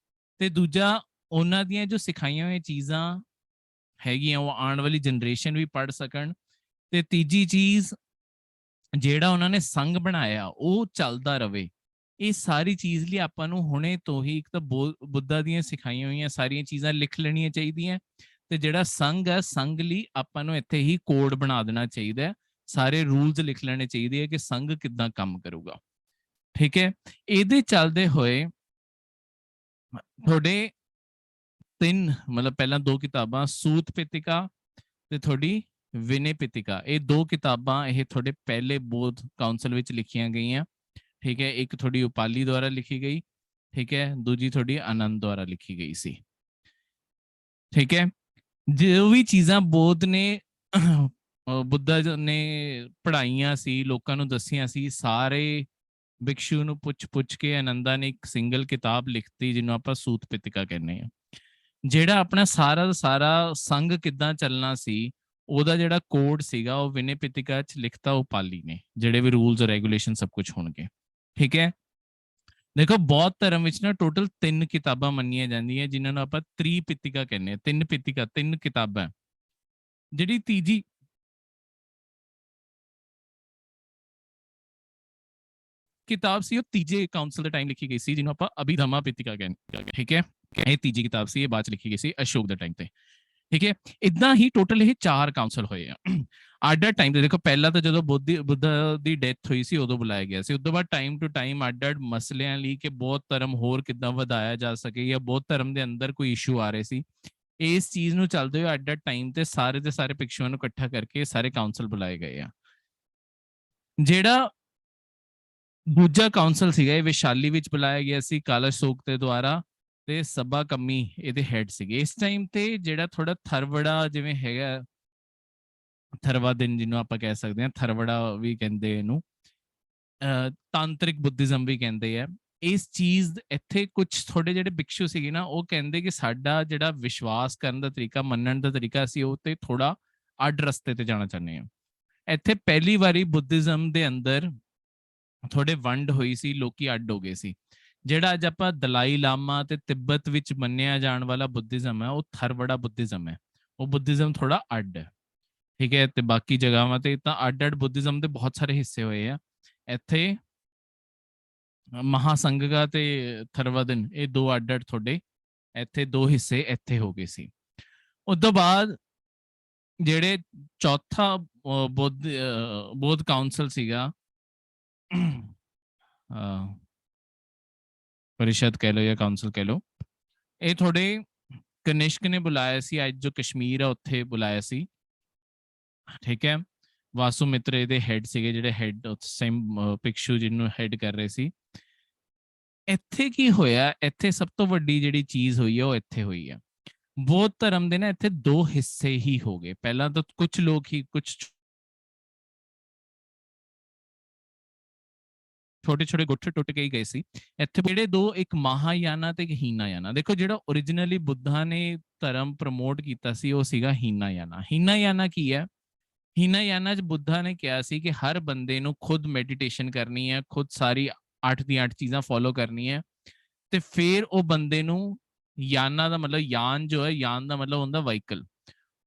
ਤੇ ਦੂਜਾ ਉਹਨਾਂ ਦੀਆਂ ਜੋ ਸਿਖਾਈਆਂ ਹੋਈਆਂ ਚੀਜ਼ਾਂ ਹੈਗੀਆਂ ਉਹ ਆਉਣ ਵਾਲੀ ਜਨਰੇਸ਼ਨ ਵੀ ਪੜ੍ਹ ਸਕਣ, ਤੇ ਤੀਜੀ ਚੀਜ਼ ਜਿਹੜਾ ਉਹਨਾਂ ਨੇ ਸੰਘ ਬਣਾਇਆ ਉਹ ਚੱਲਦਾ ਰਵੇ। ਇਹ ਸਾਰੀ ਚੀਜ਼ ਲਈ ਆਪਾਂ ਨੂੰ ਹੁਣੇ ਤੋਂ ਹੀ ਇੱਕ ਤਾਂ ਬੁੱਧਾ ਦੀਆਂ ਸਿਖਾਈਆਂ ਹੋਈਆਂ ਸਾਰੀਆਂ ਚੀਜ਼ਾਂ ਲਿਖ ਲੈਣੀਆਂ ਚਾਹੀਦੀਆਂ, ਤੇ ਜਿਹੜਾ ਸੰਘ ਹੈ ਸੰਘ ਲਈ ਆਪਾਂ ਨੂੰ ਇੱਥੇ ਹੀ ਕੋਡ ਬਣਾ ਦੇਣਾ ਚਾਹੀਦਾ, ਸਾਰੇ ਰੂਲਸ ਲਿਖ ਲੈਣੇ ਚਾਹੀਦੇ ਹੈ ਕਿ ਸੰਘ ਕਿੱਦਾਂ ਕੰਮ ਕਰੂਗਾ, ਠੀਕ ਹੈ। ਇਹਦੇ ਚੱਲਦੇ ਹੋਏ ਤੁਹਾਡੇ 3 ਮਤਲਬ ਪਹਿਲਾਂ 2 ਕਿਤਾਬਾਂ ਸੂਤ ਪਿਤਿਕਾ ਤੇ ਤੁਹਾਡੀ ਵਿਨੇ ਪਿਤਿਕਾ, ਇਹ 2 ਕਿਤਾਬਾਂ ਇਹ ਤੁਹਾਡੇ ਪਹਿਲੇ ਬੌਧ ਕਾਉਂਸਲ ਵਿੱਚ ਲਿਖੀਆਂ ਗਈਆਂ, ਠੀਕ ਹੈ। ਇੱਕ ਤੁਹਾਡੀ ਉਪਾਲੀ ਦੁਆਰਾ ਲਿਖੀ ਗਈ, ਠੀਕ ਹੈ, ਦੂਜੀ ਤੁਹਾਡੀ ਆਨੰਦ ਦੁਆਰਾ ਲਿਖੀ ਗਈ ਸੀ, ਠੀਕ ਹੈ। ਜੋ ਵੀ ਚੀਜ਼ਾਂ ਬੌਧ ਨੇ ਬੁੱਧਾ ਨੇ ਪੜ੍ਹਾਈਆਂ ਸੀ, ਲੋਕਾਂ ਨੂੰ ਦੱਸੀਆਂ ਸੀ, ਸਾਰੇ ਭਿਕਸ਼ੂ ਨੂੰ ਪੁੱਛ ਕੇ ਆਨੰਦਾ ਨੇ ਇੱਕ ਸਿੰਗਲ ਕਿਤਾਬ ਲਿਖਤੀ ਜਿਹਨੂੰ ਆਪਾਂ ਸੂਤ ਪਿਤਿਕਾ ਕਹਿੰਦੇ ਆ। ਜਿਹੜਾ ਆਪਣਾ ਸਾਰਾ ਦਾ ਸਾਰਾ ਸੰਘ ਕਿੱਦਾਂ ਚੱਲਣਾ ਸੀ ਉਹਦਾ ਜਿਹੜਾ ਕੋਡ ਸੀਗਾ ਉਹ ਵਿਨੇ ਪਿਤਿਕਾ 'ਚ ਲਿਖਤਾ ਉਪਾਲੀ ਨੇ, ਜਿਹੜੇ ਵੀ ਰੂਲਸ ਰੈਗੂਲੇਸ਼ਨ ਸਭ ਕੁਝ ਹੋਣਗੇ, ਠੀਕ ਹੈ। ਦੇਖੋ ਬੌਧ ਧਰਮ ਵਿੱਚ ਨਾ ਟੋਟਲ 3 ਕਿਤਾਬਾਂ ਮੰਨੀਆਂ ਜਾਂਦੀਆਂ ਜਿਨ੍ਹਾਂ ਨੂੰ ਆਪਾਂ ਤ੍ਰਿਪਿਤਿਕਾ ਕਹਿੰਦੇ ਆ। 3 ਪਿਤਿਕਾ 3 ਕਿਤਾਬਾਂ, ਜਿਹੜੀ ਤੀਜੀ ਕਿਤਾਬ ਸੀ ਉਹ ਤੀਜੇ ਕਾਉਂਸਲ ਦੇ ਟਾਈਮ ਲਿਖੀ ਗਈ ਸੀ ਜਿਹਨੂੰ ਆਪਾਂ ਅਭਿਧਮਾ ਪਿਤਿਕਾ ਕਹਿੰਦੇ, ਠੀਕ ਹੈ। ਇਹ ਤੀਜੀ ਕਿਤਾਬ ਸੀ, ਇਹ ਬਾਅਦ 'ਚ ਲਿਖੀ ਗਈ ਸੀ ਅਸ਼ੋਕ ਦੇ ਟਾਈਮ ਤੇ, ਠੀਕ ਹੈ। ਇਦਾਂ ਹੀ ਟੋਟਲ ਇਹ 4 ਕਾਉਂਸਲ ਹੋਏ ਆ ਅੱਡ ਟਾਈਮ ਤੇ। ਦੇਖੋ ਪਹਿਲਾਂ ਤਾਂ ਜਦੋਂ ਬੁੱਧਾ ਦੀ ਡੈਥ ਹੋਈ ਸੀ ਉਦੋਂ ਬੁਲਾਇਆ ਗਿਆ ਸੀ, ਉਸ ਤੋਂ ਬਾਅਦ ਟਾਈਮ ਟੂ ਟਾਈਮ ਅੱਡ ਮਸਲਿਆਂ ਲਈ ਕਿ ਬੌਧ ਧਰਮ ਹੋਰ ਕਿੱਦਾਂ ਵਧਾਇਆ ਜਾ ਸਕੇ ਜਾਂ ਬੌਧ ਧਰਮ ਦੇ ਅੰਦਰ ਕੋਈ ਇਸ਼ੂ ਆ ਰਹੇ ਸੀ, ਇਸ ਚੀਜ਼ ਨੂੰ ਚੱਲਦੇ ਹੋਏ ਅੱਡ ਟਾਈਮ ਤੇ ਸਾਰੇ ਦੇ ਸਾਰੇ ਭਿਕਸ਼ੂਆਂ ਨੂੰ ਇਕੱਠਾ ਕਰਕੇ ਸਾਰੇ ਕਾਉਂਸਲ ਬੁਲਾਏ ਗਏ ਆ। ਜਿਹੜਾ ਦੂਜਾ ਕਾਉਂਸਲ ਸੀਗਾ ਇਹ ਵਿਸ਼ਾਲੀ ਵਿੱਚ ਬੁਲਾਇਆ ਗਿਆ ਸੀ ਕਾਲਾਸ਼ੋਕ ਦੇ ਦੁਆਰਾ, ਤੇ ਸਭਾ ਕੰਮੀ ਇਹਦੇ ਹੈਡ ਸੀਗੇ। ਇਸ ਟਾਈਮ ਤੇ ਜਿਹੜਾ ਥੋੜਾ ਥਰਵੜਾ ਜਿਵੇਂ ਹੈਗਾ, ਥਰਵਾਦਿਨ ਜਿਹਨੂੰ ਆਪਾਂ ਕਹਿ ਸਕਦੇ ਹਾਂ, ਥਰਵੜਾ ਵੀ ਕਹਿੰਦੇ ਇਹਨੂੰ, ਤਾਂਤਰਿਕ ਬੁੱਧਿਜ਼ਮ ਵੀ ਕਹਿੰਦੇ ਆ। ਇਸ ਚੀਜ਼ ਇੱਥੇ ਕੁਝ ਥੋੜੇ ਜਿਹੜੇ ਭਿਕਸ਼ੂ ਸੀਗੇ ਨਾ ਉਹ ਕਹਿੰਦੇ ਕਿ ਸਾਡਾ ਜਿਹੜਾ ਵਿਸ਼ਵਾਸ ਕਰਨ ਦਾ ਤਰੀਕਾ, ਮੰਨਣ ਦਾ ਤਰੀਕਾ ਸੀ ਉਹ ਤੇ ਥੋੜਾ ਅੱਡ ਰਸਤੇ ਤੇ ਜਾਣਾ ਚਾਹੁੰਦੇ ਹਾਂ। ਇੱਥੇ ਪਹਿਲੀ ਵਾਰੀ ਬੁੱਧਿਜ਼ਮ ਦੇ ਅੰਦਰ ਥੋੜੇ ਵੰਡ ਹੋਈ ਸੀ, ਲੋਕੀ ਅੱਡ ਹੋ ਗਏ ਸੀ। ਜਿਹੜਾ ਅੱਜ ਆਪਾਂ ਦਲਾਈ ਲਾਮਾ ਤੇ ਤਿੱਬਤ ਵਿੱਚ ਮੰਨਿਆ ਜਾਣ ਵਾਲਾ ਬੁੱਧਿਜ਼ਮ ਹੈ ਉਹ ਥਰਵੜਾ ਬੁੱਧਿਜ਼ਮ ਹੈ, ਉਹ ਬੁੱਧਿਜ਼ਮ ਥੋੜਾ ਅੱਡ ਹੈ, ਠੀਕ ਹੈ। ਤੇ ਬਾਕੀ ਜਗ੍ਹਾਵਾਂ ਤੇ ਤਾਂ ਅੱਡ ਬੁੱਧਿਜ਼ਮ ਦੇ ਬਹੁਤ ਸਾਰੇ ਹਿੱਸੇ ਹੋਏ ਆ। ਇੱਥੇ ਮਹਾਸੰਘਗਾ ਤੇ ਥਰਵਦਨ ਇਹ 2 ਅੱਡ ਤੁਹਾਡੇ ਇੱਥੇ 2 ਹਿੱਸੇ ਇੱਥੇ ਹੋ ਗਏ ਸੀ। ਉਸ ਤੋਂ ਬਾਅਦ ਜਿਹੜੇ ਚੌਥਾ ਬੌਧ ਕਾਉਂਸਲ ਸੀਗਾ, परिषद कह लो या काउंसिल कह लो, ये थोड़े कनिष्क ने बुलाया सी, आज जो कश्मीर है उत्थे बुलाया सी, ठीक है। वासुमित्र ਇਹਦੇ ਹੈਡ ਸੀਗੇ, ਜਿਹੜੇ ਹੈਡ ਸੇਮ ਭਿਕਸ਼ੂ ਜਿਹਨੂੰ ਹੈਡ ਕਰ ਰਹੇ ਸੀ। ਇੱਥੇ ਕੀ ਹੋਇਆ, ਇੱਥੇ ਸਭ ਤੋਂ ਵੱਡੀ ਜਿਹੜੀ ਚੀਜ਼ ਹੋਈ ਹੈ ਉਹ ਇੱਥੇ ਹੋਈ ਹੈ। ਬੌਧ ਧਰਮ ਦੇ ਨਾ ਇੱਥੇ 2 ਹਿੱਸੇ ਹੀ ਹੋ ਗਏ। ਪਹਿਲਾਂ ਤਾਂ ਕੁਝ ਲੋਕ ਹੀ ਕੁਝ ਛੋਟੇ-ਛੋਟੇ ਗੁੱਟ ਟੁੱਟ ਕੇ ਹੀ ਗਏ ਸੀ। ਇੱਥੇ ਜਿਹੜੇ 2, ਇੱਕ ਮਹਾਯਾਨਾ ਤੇ ਇੱਕ ਹੀਨਾਯਾਨਾ। ਦੇਖੋ ਜਿਹੜਾ ਓਰੀਜਨਲੀ ਬੁੱਧਾ ਨੇ ਧਰਮ ਪ੍ਰਮੋਟ ਕੀਤਾ ਸੀ ਉਹ ਸੀਗਾ ਹੀਨਾਯਾਨਾ। ਹੀਨਾਯਾਨਾ ਕੀ ਹੈ? ਹੀਨਾਯਾਨਾ 'ਚ ਬੁੱਧਾ ਨੇ ਕਿਹਾ ਸੀ ਕਿ ਹਰ ਬੰਦੇ ਨੂੰ ਖੁਦ ਮੈਡੀਟੇਸ਼ਨ ਕਰਨੀ ਹੈ, ਖੁਦ ਸਾਰੀ 8 ਦੀਆਂ 8 ਚੀਜ਼ਾਂ ਫੋਲੋ ਕਰਨੀ ਹੈ, ਤੇ ਫਿਰ ਉਹ ਬੰਦੇ ਨੂੰ, ਯਾਨਾ ਦਾ ਮਤਲਬ ਯਾਨ ਜੋ ਹੈ, ਯਾਨ ਦਾ ਮਤਲਬ ਹੁੰਦਾ ਵਹੀਕਲ,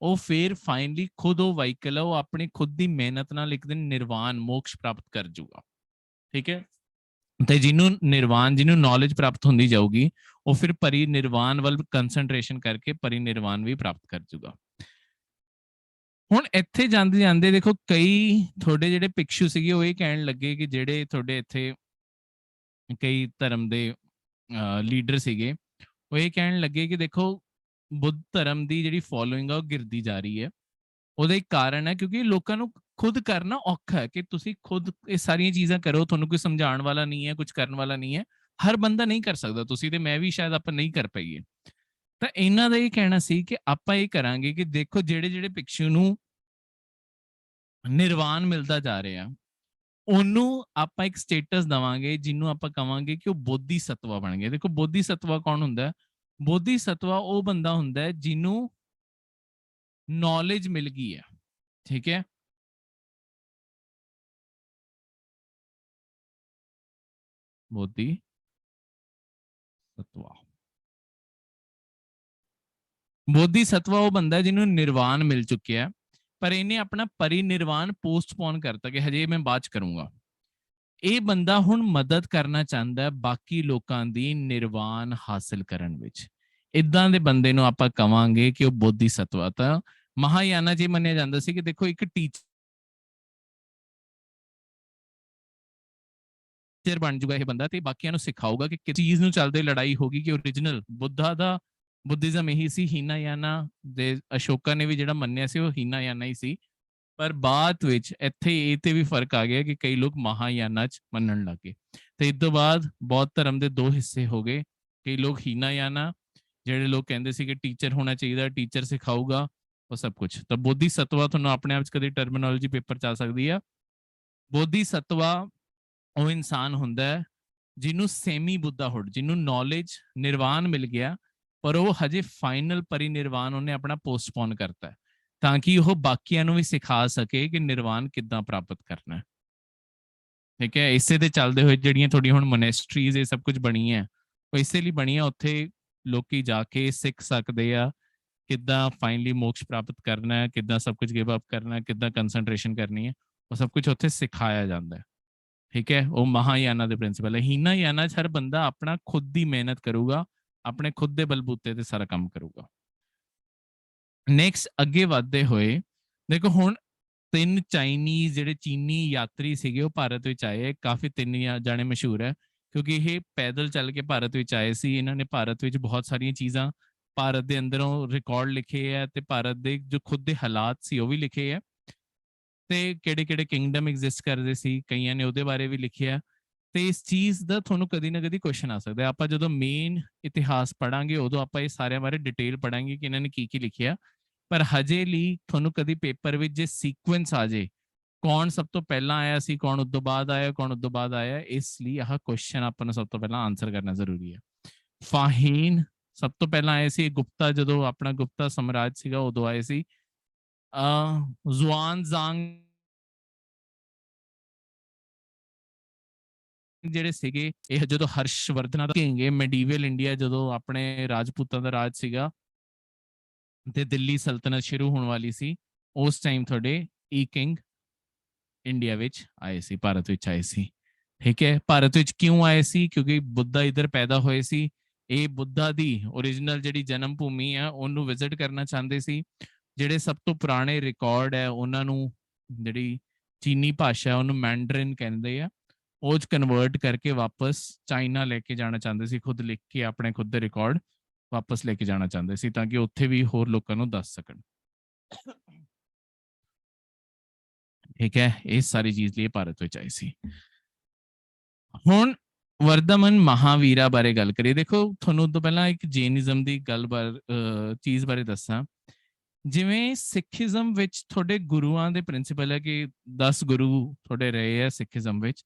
ਉਹ ਫਿਰ ਫਾਈਨਲੀ ਖੁਦ ਉਹ ਵਾਹੀਕਲ ਹੈ, ਉਹ ਆਪਣੀ ਖੁਦ ਦੀ ਮਿਹਨਤ ਨਾਲ ਇੱਕ ਦਿਨ ਨਿਰਵਾਨ ਮੋਕਸ਼ ਪ੍ਰਾਪਤ ਕਰ ਜੂਗਾ। ਠੀਕ ਹੈ, ਤੇ ਜਿਹਨੂੰ ਨਿਰਵਾਨ, ਜਿਹਨੂੰ ਨੌਲੇਜ ਪ੍ਰਾਪਤ ਹੁੰਦੀ ਜਾਊਗੀ, ਉਹ ਫਿਰ ਪਰਿਨਿਰਵਾਨ ਵੱਲ ਕੰਸੈਂਟਰੇਸ਼ਨ ਕਰਕੇ ਪਰਿਨਿਰਵਾਨ ਵੀ ਪ੍ਰਾਪਤ ਕਰ ਜੂਗਾ। ਹੁਣ ਇੱਥੇ ਜਾਂਦੇ ਜਾਂਦੇ ਦੇਖੋ ਕਈ ਤੁਹਾਡੇ ਜਿਹੜੇ ਭਿਕਸ਼ੂ ਸੀਗੇ ਉਹ ਇਹ ਕਹਿਣ ਲੱਗੇ ਕਿ ਜਿਹੜੇ ਤੁਹਾਡੇ ਇੱਥੇ ਕਈ ਧਰਮ ਦੇ ਲੀਡਰ ਸੀਗੇ, ਉਹ ਇਹ ਕਹਿਣ ਲੱਗੇ ਕਿ ਦੇਖੋ ਬੁੱਧ ਧਰਮ ਦੀ ਜਿਹੜੀ ਫੋਲੋਇੰਗ ਆ ਉਹ ਗਿਰਦੀ ਜਾ ਰਹੀ ਹੈ। ਉਹਦਾ ਇੱਕ ਕਾਰਨ ਹੈ ਕਿਉਂਕਿ ਲੋਕਾਂ ਨੂੰ ਖੁਦ ਕਰਨਾ ਔਖਾ ਹੈ ਕਿ ਤੁਸੀਂ ਖੁਦ ਇਹ ਸਾਰੀਆਂ ਚੀਜ਼ਾਂ ਕਰੋ, ਤੁਹਾਨੂੰ ਕੋਈ ਸਮਝਾਉਣ ਵਾਲਾ ਨਹੀਂ ਹੈ, ਕੁਝ ਕਰਨ ਵਾਲਾ ਨਹੀਂ ਹੈ, ਹਰ ਬੰਦਾ ਨਹੀਂ ਕਰ ਸਕਦਾ, ਤੁਸੀਂ ਤੇ ਮੈਂ ਵੀ ਸ਼ਾਇਦ ਆਪਾਂ ਨਹੀਂ ਕਰ ਪਾਈਏ। ਤਾਂ ਇਹਨਾਂ ਦਾ ਇਹ ਕਹਿਣਾ ਸੀ ਕਿ ਆਪਾਂ ਇਹ ਕਰਾਂਗੇ ਕਿ ਦੇਖੋ ਜਿਹੜੇ ਜਿਹੜੇ ਭਿਕਸ਼ੂ ਨੂੰ ਨਿਰਵਾਨ ਮਿਲਦਾ ਜਾ ਰਿਹਾ, ਉਹਨੂੰ ਆਪਾਂ ਇੱਕ ਸਟੇਟਸ ਦਵਾਂਗੇ ਜਿਹਨੂੰ ਆਪਾਂ ਕਵਾਂਗੇ ਕਿ ਉਹ ਬੋਧੀ ਸਤਵਾ ਬਣ ਗਿਆ। ਦੇਖੋ ਬੋਧੀ ਸਤਵਾ ਕੌਣ ਹੁੰਦਾ ਹੈ? ਬੋਧੀ ਸਤਵਾ ਉਹ ਬੰਦਾ ਹੁੰਦਾ ਹੈ ਜਿਹਨੂੰ ਨੌਲੇਜ ਮਿਲ ਗਈ ਹੈ। ਠੀਕ ਹੈ, ਬੋਧੀ ਸਤਵਾ, ਬੋਧੀ ਸਤਵਾ ਉਹ ਬੰਦਾ ਜਿਹਨੂੰ ਨਿਰਵਾਨ ਮਿਲ ਚੁੱਕਿਆ, ਪਰ ਇਹਨੇ ਆਪਣਾ ਪਰਿਨਿਰਵਾਣ ਪੋਸਟਪੋਨ ਕਰਤਾ ਕਿ ਹਜੇ ਮੈਂ ਬਾਅਦ ਚ ਕਰੂੰਗਾ। ਇਹ ਬੰਦਾ ਹੁਣ ਮਦਦ ਕਰਨਾ ਚਾਹੁੰਦਾ ਹੈ ਬਾਕੀ ਲੋਕਾਂ ਦੀ ਨਿਰਵਾਨ ਹਾਸਲ ਕਰਨ ਵਿੱਚ। ਇਦਾਂ ਦੇ ਬੰਦੇ ਨੂੰ ਆਪਾਂ ਕਵਾਂਗੇ ਕਿ ਉਹ ਬੋਧੀ ਸਤਵਾ। ਤਾਂ ਮਹਾਯਾਨਾ ਜੀ ਮੰਨਿਆ ਜਾਂਦਾ ਸੀ ਕਿ ਦੇਖੋ ਇੱਕ ਟੀਚਰ ਬਣ ਜੂਗਾ ਇਹ ਬੰਦਾ ਤੇ ਬਾਕੀਆਂ ਨੂੰ ਸਿਖਾਊਗਾ ਕਿ ਕਿਸ ਚੀਜ਼ ਨੂੰ ਚੱਲਦੇ ਲੜਾਈ ਹੋਗੀ ਕਿ ਓਰੀਜਨਲ ਬੁੱਧਾ ਦਾ ਬੁੱਧਿਜ਼ਮ ਇਹੀ ਸੀ। ਹੀਨਾਯਾਨਾ ਦੇ ਅਸ਼ੋਕਾ ਨੇ ਵੀ ਜਿਹੜਾ ਮੰਨਿਆ ਸੀ ਉਹ ਹੀਨਾਯਾਨਾ ਹੀ ਸੀ, ਪਰ ਬਾਅਦ ਵਿੱਚ ਇੱਥੇ ਇਹ ਤੇ ਵੀ ਫਰਕ ਆ ਗਿਆ ਕਿ ਕਈ ਲੋਕ ਮਹਾਯਾਨਾ ਚ ਮੰਨਣ ਲੱਗੇ ਤੇ ਇਸ ਤੋਂ ਬਾਅਦ ਬੌਧ ਧਰਮ ਦੇ ਦੋ ਹਿੱਸੇ ਹੋ ਗਏ। ਕਈ ਲੋਕ ਹੀਨਾਯਾਨਾ, ਜਿਹੜੇ ਲੋਕ ਕਹਿੰਦੇ ਸੀ ਕਿ ਟੀਚਰ ਹੋਣਾ ਚਾਹੀਦਾ, ਟੀਚਰ ਸਿਖਾਊਗਾ ਉਹ ਸਭ ਕੁਝ। ਤਾਂ ਬੋਧੀ ਸਤਵਾ ਤੁਹਾਨੂੰ ਆਪਣੇ ਆਪ ਚ ਕਦੇ ਟਰਮੀਨੋਲੋਜੀ ਪੇਪਰ ਚ ਆ ਸਕਦੀ ਆ। ਬੋਧੀ ਸਤਵਾ ਉਹ ਇਨਸਾਨ ਹੁੰਦਾ ਹੈ ਜਿਹਨੂੰ ਸੈਮੀ ਬੁੱਧਾਹੁਡ, ਜਿਹਨੂੰ ਨੌਲੇਜ ਨਿਰਵਾਨ ਮਿਲ ਗਿਆ, ਪਰ ਉਹ ਹਜੇ ਫਾਈਨਲ ਪਰਿਨਿਰਵਾਣ ਉਹਨੇ ਆਪਣਾ ਪੋਸਟਪੋਨ ਕਰਤਾ ਤਾਂ ਕਿ ਉਹ ਬਾਕੀਆਂ ਨੂੰ ਵੀ ਸਿਖਾ ਸਕੇ ਕਿ ਨਿਰਵਾਣ ਕਿੱਦਾਂ ਪ੍ਰਾਪਤ ਕਰਨਾ ਹੈ। ਠੀਕ ਹੈ, ਇਸੇ ਦੇ ਚੱਲਦੇ ਹੋਏ ਜਿਹੜੀਆਂ ਤੁਹਾਡੀਆਂ ਹੁਣ ਮੋਨੈਸਟਰੀਜ਼ ਇਹ ਸਭ ਕੁਝ ਬਣੀਆਂ, ਉਹ ਇਸੇ ਲਈ ਬਣੀਆਂ, ਉੱਥੇ ਲੋਕੀ ਜਾ ਕੇ ਸਿੱਖ ਸਕਦੇ ਆ ਕਿੱਦਾਂ ਫਾਈਨਲੀ ਮੋਕਸ਼ ਪ੍ਰਾਪਤ ਕਰਨਾ ਹੈ, ਕਿੱਦਾਂ ਸਭ ਕੁਝ ਗਿਵ ਅਪ ਕਰਨਾ ਹੈ, ਕਿੱਦਾਂ ਕੰਸੈਂਟਰੇਸ਼ਨ ਕਰਨੀ ਹੈ, ਉਹ ਸਭ ਕੁਝ ਉੱਥੇ ਸਿਖਾਇਆ ਜਾਂਦਾ ਹੈ। ਠੀਕ ਹੈ, ਉਹ ਮਹਾਯਾਨਾ ਦੇ ਪ੍ਰਿੰਸੀਪਲ ਹੈ। ਹੀਨਾਯਾਨਾ ਚ ਹਰ ਬੰਦਾ ਆਪਣਾ ਖੁਦ ਦੀ ਮਿਹਨਤ ਕਰੂਗਾ, ਆਪਣੇ ਖੁਦ ਦੇ ਬਲਬੂਤੇ ਤੇ ਸਾਰਾ ਕੰਮ ਕਰੂਗਾ। ਨੈਕਸਟ ਅੱਗੇ ਵਧਦੇ ਹੋਏ ਦੇਖੋ ਹੁਣ 3 ਚਾਈਨੀਜ਼ ਜਿਹੜੇ ਚੀਨੀ ਯਾਤਰੀ ਸੀਗੇ ਉਹ ਭਾਰਤ ਵਿੱਚ ਆਏ। ਕਾਫੀ 3 ਜਾਣੇ ਮਸ਼ਹੂਰ ਹੈ ਕਿਉਂਕਿ ਇਹ ਪੈਦਲ ਚੱਲ ਕੇ ਭਾਰਤ ਵਿੱਚ ਆਏ ਸੀ। ਇਹਨਾਂ ਨੇ ਭਾਰਤ ਵਿੱਚ ਬਹੁਤ ਸਾਰੀਆਂ ਚੀਜ਼ਾਂ ਭਾਰਤ ਦੇ ਅੰਦਰੋਂ ਰਿਕਾਰਡ ਲਿਖੇ ਹੈ ਤੇ ਭਾਰਤ ਦੇ ਜੋ ਖੁਦ ਦੇ ਹਾਲਾਤ ਸੀ ਉਹ ਵੀ ਲਿਖੇ ਹੈ ਤੇ ਕਿਹੜੇ ਕਿਹੜੇ ਕਿੰਗਡਮ ਐਗਜ਼ਿਸਟ ਕਰਦੇ ਸੀ ਕਈਆਂ ਨੇ ਉਹਦੇ ਬਾਰੇ ਵੀ ਲਿਖਿਆ। ਤੇ ਇਸ ਚੀਜ਼ ਦਾ ਤੁਹਾਨੂੰ ਕਦੀ ਨਾ ਕਦੀ ਕੁਐਸਚਨ ਆ ਸਕਦਾ। ਆਪਾਂ ਜਦੋਂ ਮੇਨ ਇਤਿਹਾਸ ਪੜਾਂਗੇ ਉਦੋਂ ਆਪਾਂ ਇਹ ਸਾਰਿਆਂ ਬਾਰੇ ਡਿਟੇਲ ਪੜਾਂਗੇ ਕਿ ਇਹਨਾਂ ਨੇ ਕੀ ਲਿਖਿਆ, ਪਰ ਹਜੇ ਲਈ ਤੁਹਾਨੂੰ ਕਦੀ ਪੇਪਰ ਵਿੱਚ ਜੇ ਸੀਕੁਐਂਸ ਆ ਜੇ ਕੌਣ ਸਭ ਤੋਂ ਪਹਿਲਾਂ ਆਇਆ ਸੀ, ਕੌਣ ਉਦੋਂ ਬਾਅਦ ਆਇਆ, ਕੌਣ ਉਦੋਂ ਬਾਅਦ ਆਇਆ, ਇਸ ਲਈ ਆਹ ਕੁਐਸਚਨ ਆਪਾਂ ਨੂੰ ਸਭ ਤੋਂ ਪਹਿਲਾਂ ਆਨਸਰ ਕਰਨਾ ਜ਼ਰੂਰੀ ਹੈ। ਫਾਹੀਨ ਸਭ ਤੋਂ ਪਹਿਲਾਂ ਆਏ ਸੀ। ਗੁਪਤਾ ਜਦੋਂ ਆਪਣਾ ਗੁਪਤਾ ਸਮਰਾਜ ਸੀਗਾ ਉਦੋਂ ਆਏ ਸੀ। ਜ਼ੁਆਨਜ਼ਾਂਗ ਜਿਹੜੇ ਸੀਗੇ ਇਹ ਜਦੋਂ ਹਰਸ਼ਵਰਧਨਾ ਦਾ ਕਿੰਗ, ਮੈਡੀਵਲ ਇੰਡੀਆ ਜਦੋਂ ਆਪਣੇ ਰਾਜਪੂਤਾਂ ਦਾ ਰਾਜ ਸੀਗਾ ਤੇ ਦਿੱਲੀ ਸਲਤਨਤ ਸ਼ੁਰੂ ਹੋਣ ਵਾਲੀ ਸੀ, ਉਸ ਟਾਈਮ ਤੁਹਾਡੇ ਈ ਕਿੰਗ ਇੰਡੀਆ ਵਿੱਚ ਆਏ ਸੀ, ਭਾਰਤ ਵਿੱਚ ਆਏ ਸੀ। ਠੀਕ ਹੈ, ਭਾਰਤ ਵਿੱਚ ਕਿਉਂ ਆਏ ਸੀ? ਕਿਉਂਕਿ ਬੁੱਧਾ ਇੱਧਰ ਪੈਦਾ ਹੋਏ ਸੀ। ਇਹ ਬੁੱਧਾ ਦੀ ਓਰੀਜਨਲ ਜਿਹੜੀ ਜਨਮ ਭੂਮੀ ਆ ਉਹਨੂੰ ਵਿਜ਼ਿਟ ਕਰਨਾ ਚਾਹੁੰਦੇ ਸੀ। ਜਿਹੜੇ ਸਭ ਤੋਂ ਪੁਰਾਣੇ ਰਿਕਾਰਡ ਹੈ ਉਹਨਾਂ ਨੂੰ, ਜਿਹੜੀ ਚੀਨੀ ਭਾਸ਼ਾ ਉਹਨੂੰ ਮੈਂਡਰਿਨ ਕਹਿੰਦੇ ਆ, ਉਹ ਚ ਕਨਵਰਟ ਕਰਕੇ ਵਾਪਸ ਚਾਈਨਾ ਲੈ ਕੇ ਜਾਣਾ ਚਾਹੁੰਦੇ ਸੀ। ਖੁਦ ਲਿਖ ਕੇ ਆਪਣੇ ਖੁਦ ਦੇ ਰਿਕਾਰਡ ਵਾਪਸ ਲੈ ਕੇ ਜਾਣਾ ਚਾਹੁੰਦੇ ਸੀ ਤਾਂ ਕਿ ਉੱਥੇ ਵੀ ਹੋਰ ਲੋਕਾਂ ਨੂੰ ਦੱਸ ਸਕਣ। ਠੀਕ ਹੈ, ਇਹ ਸਾਰੀ ਚੀਜ਼ ਲਈ ਭਾਰਤ ਵਿੱਚ ਆਈ ਸੀ। ਹੁਣ ਵਰਧਮਨ ਮਹਾਵੀਰਾ ਬਾਰੇ ਗੱਲ ਕਰੀਏ। ਦੇਖੋ ਤੁਹਾਨੂੰ ਉਸ ਤੋਂ ਪਹਿਲਾਂ ਇੱਕ ਜੈਨਿਜ਼ਮ ਦੀ ਗੱਲ ਚੀਜ਼ ਬਾਰੇ ਦੱਸਾਂ। ਜਿਵੇਂ ਸਿੱਖੀਜ਼ਮ ਵਿੱਚ ਤੁਹਾਡੇ ਗੁਰੂਆਂ ਦੇ ਪ੍ਰਿੰਸੀਪਲ ਹੈ ਕਿ 10 ਗੁਰੂ ਤੁਹਾਡੇ ਰਹੇ ਆ ਸਿੱਖੀਜ਼ਮ ਵਿੱਚ।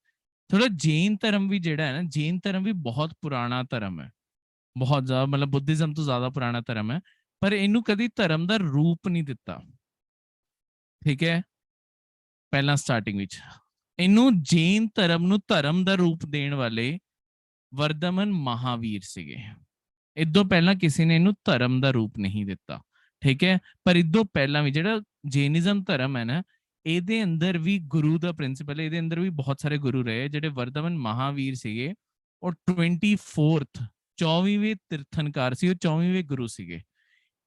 ਥੋੜਾ ਜੈਨ ਧਰਮ ਵੀ ਜਿਹੜਾ ਹੈ ਨਾ, ਜੈਨ ਧਰਮ ਵੀ ਬਹੁਤ ਪੁਰਾਣਾ ਧਰਮ ਹੈ, ਬਹੁਤ ਜ਼ਿਆਦਾ, ਮਤਲਬ ਬੁੱਧਿਜ਼ਮ ਤੋਂ ਜ਼ਿਆਦਾ ਪੁਰਾਣਾ ਧਰਮ ਹੈ, ਪਰ ਇਹਨੂੰ ਕਦੀ ਧਰਮ ਦਾ ਰੂਪ ਨਹੀਂ ਦਿੱਤਾ। ਠੀਕ ਹੈ, ਪਹਿਲਾਂ ਸਟਾਰਟਿੰਗ ਵਿੱਚ ਇਹਨੂੰ ਜੈਨ ਧਰਮ ਨੂੰ ਧਰਮ ਦਾ ਰੂਪ ਦੇਣ ਵਾਲੇ ਵਰਧਮਨ ਮਹਾਵੀਰ ਸੀਗੇ। ਇਦੋਂ ਪਹਿਲਾਂ ਕਿਸੇ ਨੇ ਇਹਨੂੰ ਧਰਮ ਦਾ ਰੂਪ ਨਹੀਂ ਦਿੱਤਾ। ਠੀਕ ਹੈ। ਪਰ ਇਦੋਂ ਪਹਿਲਾਂ ਵੀ ਜਿਹੜਾ ਜੈਨਿਜ਼ਮ ਧਰਮ ਹੈ ਨਾ, ਇਹਦੇ ਅੰਦਰ ਵੀ ਗੁਰੂ ਦਾ ਪ੍ਰਿੰਸੀਪਲ, ਇਹਦੇ ਅੰਦਰ ਵੀ ਬਹੁਤ ਸਾਰੇ ਗੁਰੂ ਰਹੇ ਜਿਹੜੇ ਵਰਧਮਨ ਮਹਾਵੀਰ ਸੀਗੇ। ਉਹ 24th 24ਵੇਂ ਤੀਰਥਨਕਾਰ ਸੀ, ਉਹ 24ਵੇਂ ਗੁਰੂ ਸੀਗੇ।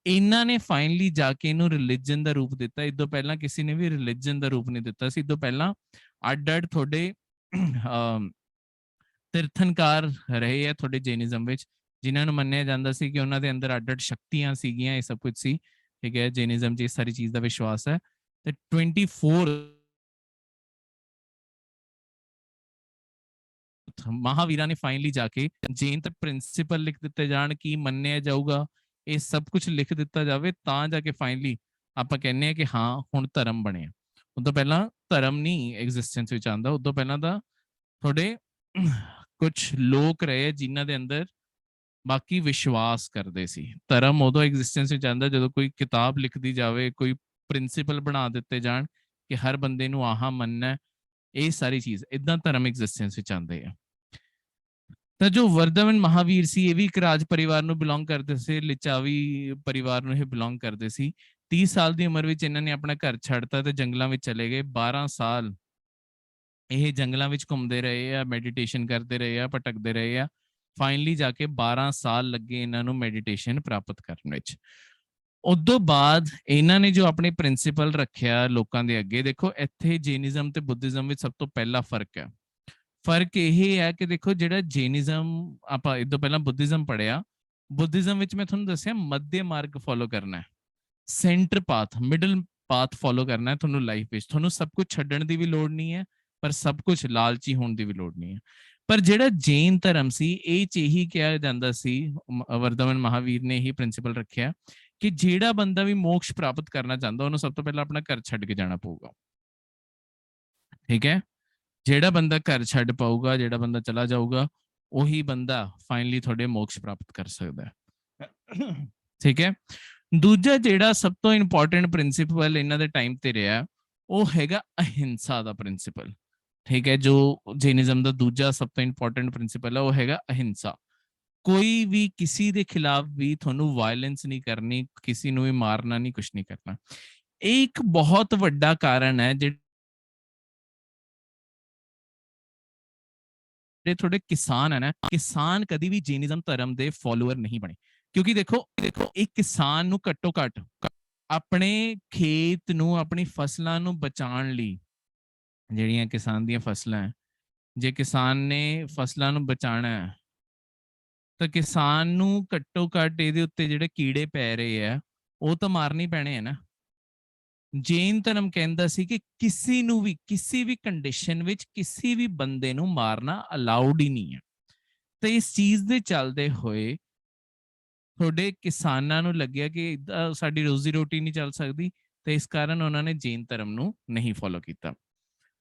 ਇਹਨਾਂ ਨੇ ਫਾਈਨਲੀ ਜਾ ਕੇ ਇਹਨੂੰ ਰਿਲੀਜਨ ਦਾ ਰੂਪ ਦਿੱਤਾ। ਇਦੋਂ ਪਹਿਲਾਂ ਕਿਸੇ ਨੇ ਵੀ ਰਿਲੀਜਨ ਦਾ ਰੂਪ ਨਹੀਂ ਦਿੱਤਾ ਸੀ। ਇਦੋਂ ਪਹਿਲਾਂ ਅੱਡ-ਅੱਡ ਤੁਹਾਡੇ ਤੀਰਥਨਕਾਰ ਰਹੇ ਆ ਤੁਹਾਡੇ ਜੈਨਿਜ਼ਮ ਵਿੱਚ, ਜਿਨ੍ਹਾਂ ਨੂੰ ਮੰਨਿਆ ਜਾਂਦਾ ਸੀ ਕਿ ਉਹਨਾਂ ਦੇ ਅੰਦਰ ਅੱਡ-ਅੱਡ ਸ਼ਕਤੀਆਂ ਸੀਗੀਆਂ, ਇਹ ਸਭ ਕੁਝ ਸੀ। ਠੀਕ ਹੈ, ਜੈਨਿਜ਼ਮ 'ਚ ਇਸ ਸਾਰੀ ਚੀਜ਼ ਦਾ ਵਿਸ਼ਵਾਸ ਹੈ। ਤੇ 24 ਮਹਾਵੀਰਾਂ ਨੇ ਫਾਈਨਲੀ ਜਾ ਕੇ ਜੈਨ ਤੇ ਪ੍ਰਿੰਸੀਪਲ ਲਿਖ ਦਿੱਤੇ ਜਾਣ, ਕੀ ਮੰਨਿਆ ਜਾਊਗਾ, ਇਹ ਸਭ ਕੁਝ ਲਿਖ ਦਿੱਤਾ ਜਾਵੇ, ਤਾਂ ਜਾ ਕੇ ਫਾਈਨਲੀ ਆਪਾਂ ਕਹਿੰਦੇ ਆ ਕਿ ਹਾਂ ਹੁਣ ਧਰਮ ਬਣਿਆ। ਉਦੋਂ ਪਹਿਲਾਂ ਧਰਮ ਨਹੀਂ ਐਗਜ਼ਿਸਟੈਂਸ ਵਿੱਚ ਆਉਂਦਾ, ਉਦੋਂ ਪਹਿਲਾਂ ਤਾਂ ਤੁਹਾਡੇ ਕੁਝ ਲੋਕ ਰਹੇ ਜਿਨ੍ਹਾਂ ਦੇ ਅੰਦਰ ਬਾਕੀ ਵਿਸ਼ਵਾਸ ਕਰਦੇ ਸੀ। ਧਰਮ ਉਦੋਂ ਐਗਜ਼ਿਸਟੈਂਸ ਵਿੱਚ ਆਉਂਦਾ ਜਦੋਂ ਕੋਈ ਕਿਤਾਬ ਲਿਖਦੀ ਜਾਵੇ, ਕੋਈ ਪ੍ਰਿੰਸੀਪਲ ਬਣਾ ਦਿੱਤੇ ਜਾਣ ਕਿ ਹਰ ਬੰਦੇ ਨੂੰ ਆਹ ਮੰਨਣਾ, ਇਹ ਸਾਰੀ ਚੀਜ਼ ਇਦਾਂ ਧਰਮ ਐਗਜ਼ਿਸਟੈਂਸ ਵਿੱਚ ਆਉਂਦੇ ਆ। ਤਾਂ ਜੋ ਵਰਧਮਨ ਮਹਾਵੀਰ ਸੀ, ਇਹ ਵੀ ਇੱਕ ਰਾਜ ਪਰਿਵਾਰ ਨੂੰ ਬਿਲੋਂਗ ਕਰਦੇ ਸੀ, ਲਿਚਾਵੀ ਪਰਿਵਾਰ ਨੂੰ ਇਹ ਬਿਲੋਂਗ ਕਰਦੇ ਸੀ। 30 ਸਾਲ ਦੀ ਉਮਰ ਵਿੱਚ ਇਹਨਾਂ ਨੇ ਆਪਣਾ ਘਰ ਛੱਡਤਾ ਤੇ ਜੰਗਲਾਂ ਵਿੱਚ ਚਲੇ ਗਏ। 12 ਸਾਲ ਇਹ ਜੰਗਲਾਂ ਵਿੱਚ ਘੁੰਮਦੇ ਰਹੇ ਆ, ਮੈਡੀਟੇਸ਼ਨ ਕਰਦੇ ਰਹੇ ਆ, ਭਟਕਦੇ ਰਹੇ ਆ। ਫਾਈਨਲੀ ਜਾ ਕੇ 12 ਸਾਲ ਲੱਗੇ ਇਹਨਾਂ ਨੂੰ ਮੈਡੀਟੇਸ਼ਨ ਪ੍ਰਾਪਤ ਕਰਨ ਵਿੱਚ। ਉਦੋਂ ਬਾਅਦ ਇਹਨਾਂ ਨੇ ਜੋ ਆਪਣੇ ਪ੍ਰਿੰਸੀਪਲ ਰੱਖਿਆ ਲੋਕਾਂ ਦੇ ਅੱਗੇ, ਦੇਖੋ ਇੱਥੇ ਜੈਨਿਜ਼ਮ ਤੇ ਬੁੱਧਿਜ਼ਮ ਵਿੱਚ ਸਭ ਤੋਂ ਪਹਿਲਾ ਫਰਕ ਹੈ। ਫਰਕ ਇਹ ਹੈ ਕਿ ਦੇਖੋ ਜਿਹੜਾ ਜੈਨਿਜ਼ਮ, ਆਪਾਂ ਇਦੋਂ ਪਹਿਲਾਂ ਬੁੱਧਿਜ਼ਮ ਪੜ੍ਹਿਆ, ਬੁੱਧਿਜ਼ਮ ਵਿੱਚ ਮੈਂ ਤੁਹਾਨੂੰ ਦੱਸਿਆ ਮੱਧੇ ਮਾਰਗ ਫੋਲੋ ਕਰਨਾ ਹੈ, centre path, middle path follow ਕਰਨਾ ਹੈ ਤੁਹਾਨੂੰ ਲਾਈਫ ਵਿੱਚ। ਤੁਹਾਨੂੰ ਸਭ ਕੁਝ ਛੱਡਣ ਦੀ ਵੀ ਲੋੜ ਨਹੀਂ ਹੈ, ਪਰ ਸਭ ਕੁਝ ਲਾਲਚੀ ਹੋਣ ਦੀ ਵੀ ਲੋੜ ਨਹੀਂ ਹੈ। ਪਰ ਜਿਹੜਾ ਜੈਨ ਧਰਮ ਸੀ, ਇਹ 'ਚ ਇਹੀ ਕਿਹਾ ਜਾਂਦਾ ਸੀ, ਵਰਧਮਨ ਮਹਾਵੀਰ ਨੇ ਇਹੀ ਪ੍ਰਿੰਸੀਪਲ ਰੱਖਿਆ ਕਿ ਜਿਹੜਾ ਬੰਦਾ ਵੀ ਮੋਕਸ਼ ਪ੍ਰਾਪਤ ਕਰਨਾ ਚਾਹੁੰਦਾ, ਉਹਨੂੰ ਸਭ ਤੋਂ ਪਹਿਲਾਂ ਆਪਣਾ ਘਰ ਛੱਡ ਕੇ ਜਾਣਾ ਪਊਗਾ। ਠੀਕ ਹੈ, ਜਿਹੜਾ ਬੰਦਾ ਘਰ ਛੱਡ ਪਾਊਗਾ, ਜਿਹੜਾ ਬੰਦਾ ਚਲਾ ਜਾਊਗਾ, ਉਹੀ ਬੰਦਾ ਫਾਈਨਲੀ ਤੁਹਾਡੇ ਮੋਕਸ਼ ਪ੍ਰਾਪਤ ਕਰ ਸਕਦਾ ਹੈ। ਠੀਕ ਹੈ। ਦੂਜਾ ਜਿਹੜਾ ਸਭ ਤੋਂ ਇੰਪੋਰਟੈਂਟ ਪ੍ਰਿੰਸੀਪਲ ਇਹਨਾਂ ਦੇ ਟਾਈਮ ਤੇ ਰਿਹਾ, ਉਹ ਹੈਗਾ ਅਹਿੰਸਾ ਦਾ ਪ੍ਰਿੰਸੀਪਲ। ਠੀਕ ਹੈ, ਜੋ ਜੈਨਿਜ਼ਮ ਦਾ ਦੂਜਾ ਸਭ ਤੋਂ ਇੰਪੋਰਟੈਂਟ ਪ੍ਰਿੰਸੀਪਲ ਹੈ, ਉਹ ਹੈਗਾ ਅਹਿੰਸਾ। ਕੋਈ ਵੀ ਕਿਸੇ ਦੇ ਖਿਲਾਫ ਵੀ ਤੁਹਾਨੂੰ ਵਾਇਲੈਂਸ ਨਹੀਂ ਕਰਨੀ, ਕਿਸੇ ਨੂੰ ਵੀ ਮਾਰਨਾ ਨਹੀਂ, ਕੁਝ ਨਹੀਂ ਕਰਨਾ। ਇਹ ਇੱਕ ਬਹੁਤ ਵੱਡਾ ਕਾਰਨ ਹੈ ਜਿਹੜੇ ਤੁਹਾਡੇ ਕਿਸਾਨ ਹੈ ਨਾ, ਕਿਸਾਨ ਕਦੀ ਵੀ ਜੈਨਿਜ਼ਮ ਧਰਮ ਦੇ ਫੋਲੋਅਰ ਨਹੀਂ ਬਣੇ। ਕਿਉਂਕਿ ਦੇਖੋ ਇੱਕ ਕਿਸਾਨ ਨੂੰ ਘੱਟੋ ਘੱਟ ਆਪਣੇ ਖੇਤ ਨੂੰ, ਆਪਣੀ ਫਸਲਾਂ ਨੂੰ ਬਚਾਉਣ ਲਈ, ਜਿਹੜੀਆਂ ਕਿਸਾਨ ਦੀਆਂ ਫਸਲਾਂ ਹੈ, ਜੇ ਕਿਸਾਨ ਨੇ ਫਸਲਾਂ ਨੂੰ ਬਚਾਉਣਾ ਹੈ ਤਾਂ ਕਿਸਾਨ ਨੂੰ ਘੱਟੋ ਘੱਟ ਇਹਦੇ ਉੱਤੇ ਜਿਹੜੇ ਕੀੜੇ ਪੈ ਰਹੇ ਆ, ਉਹ ਤਾਂ ਮਾਰਨੇ ਪੈਣੇ ਆ ਨਾ। ਜੈਨ ਧਰਮ ਕਹਿੰਦਾ ਸੀ ਕਿ ਕਿਸੇ ਨੂੰ ਵੀ ਕਿਸੇ ਵੀ ਕੰਡੀਸ਼ਨ ਵਿੱਚ ਕਿਸੇ ਵੀ ਬੰਦੇ ਨੂੰ ਮਾਰਨਾ ਅਲਾਉਡ ਹੀ ਨਹੀਂ ਹੈ। ਤੇ ਇਸ ਚੀਜ਼ ਦੇ ਚੱਲਦੇ ਹੋਏ ਤੁਹਾਡੇ ਕਿਸਾਨਾਂ ਨੂੰ ਲੱਗਿਆ ਕਿ ਸਾਡੀ ਰੋਜ਼ੀ ਰੋਟੀ ਨਹੀਂ ਚੱਲ ਸਕਦੀ, ਤੇ ਇਸ ਕਾਰਨ ਉਹਨਾਂ ਨੇ ਜੈਨ ਧਰਮ ਨੂੰ ਨਹੀਂ ਫੋਲੋ ਕੀਤਾ।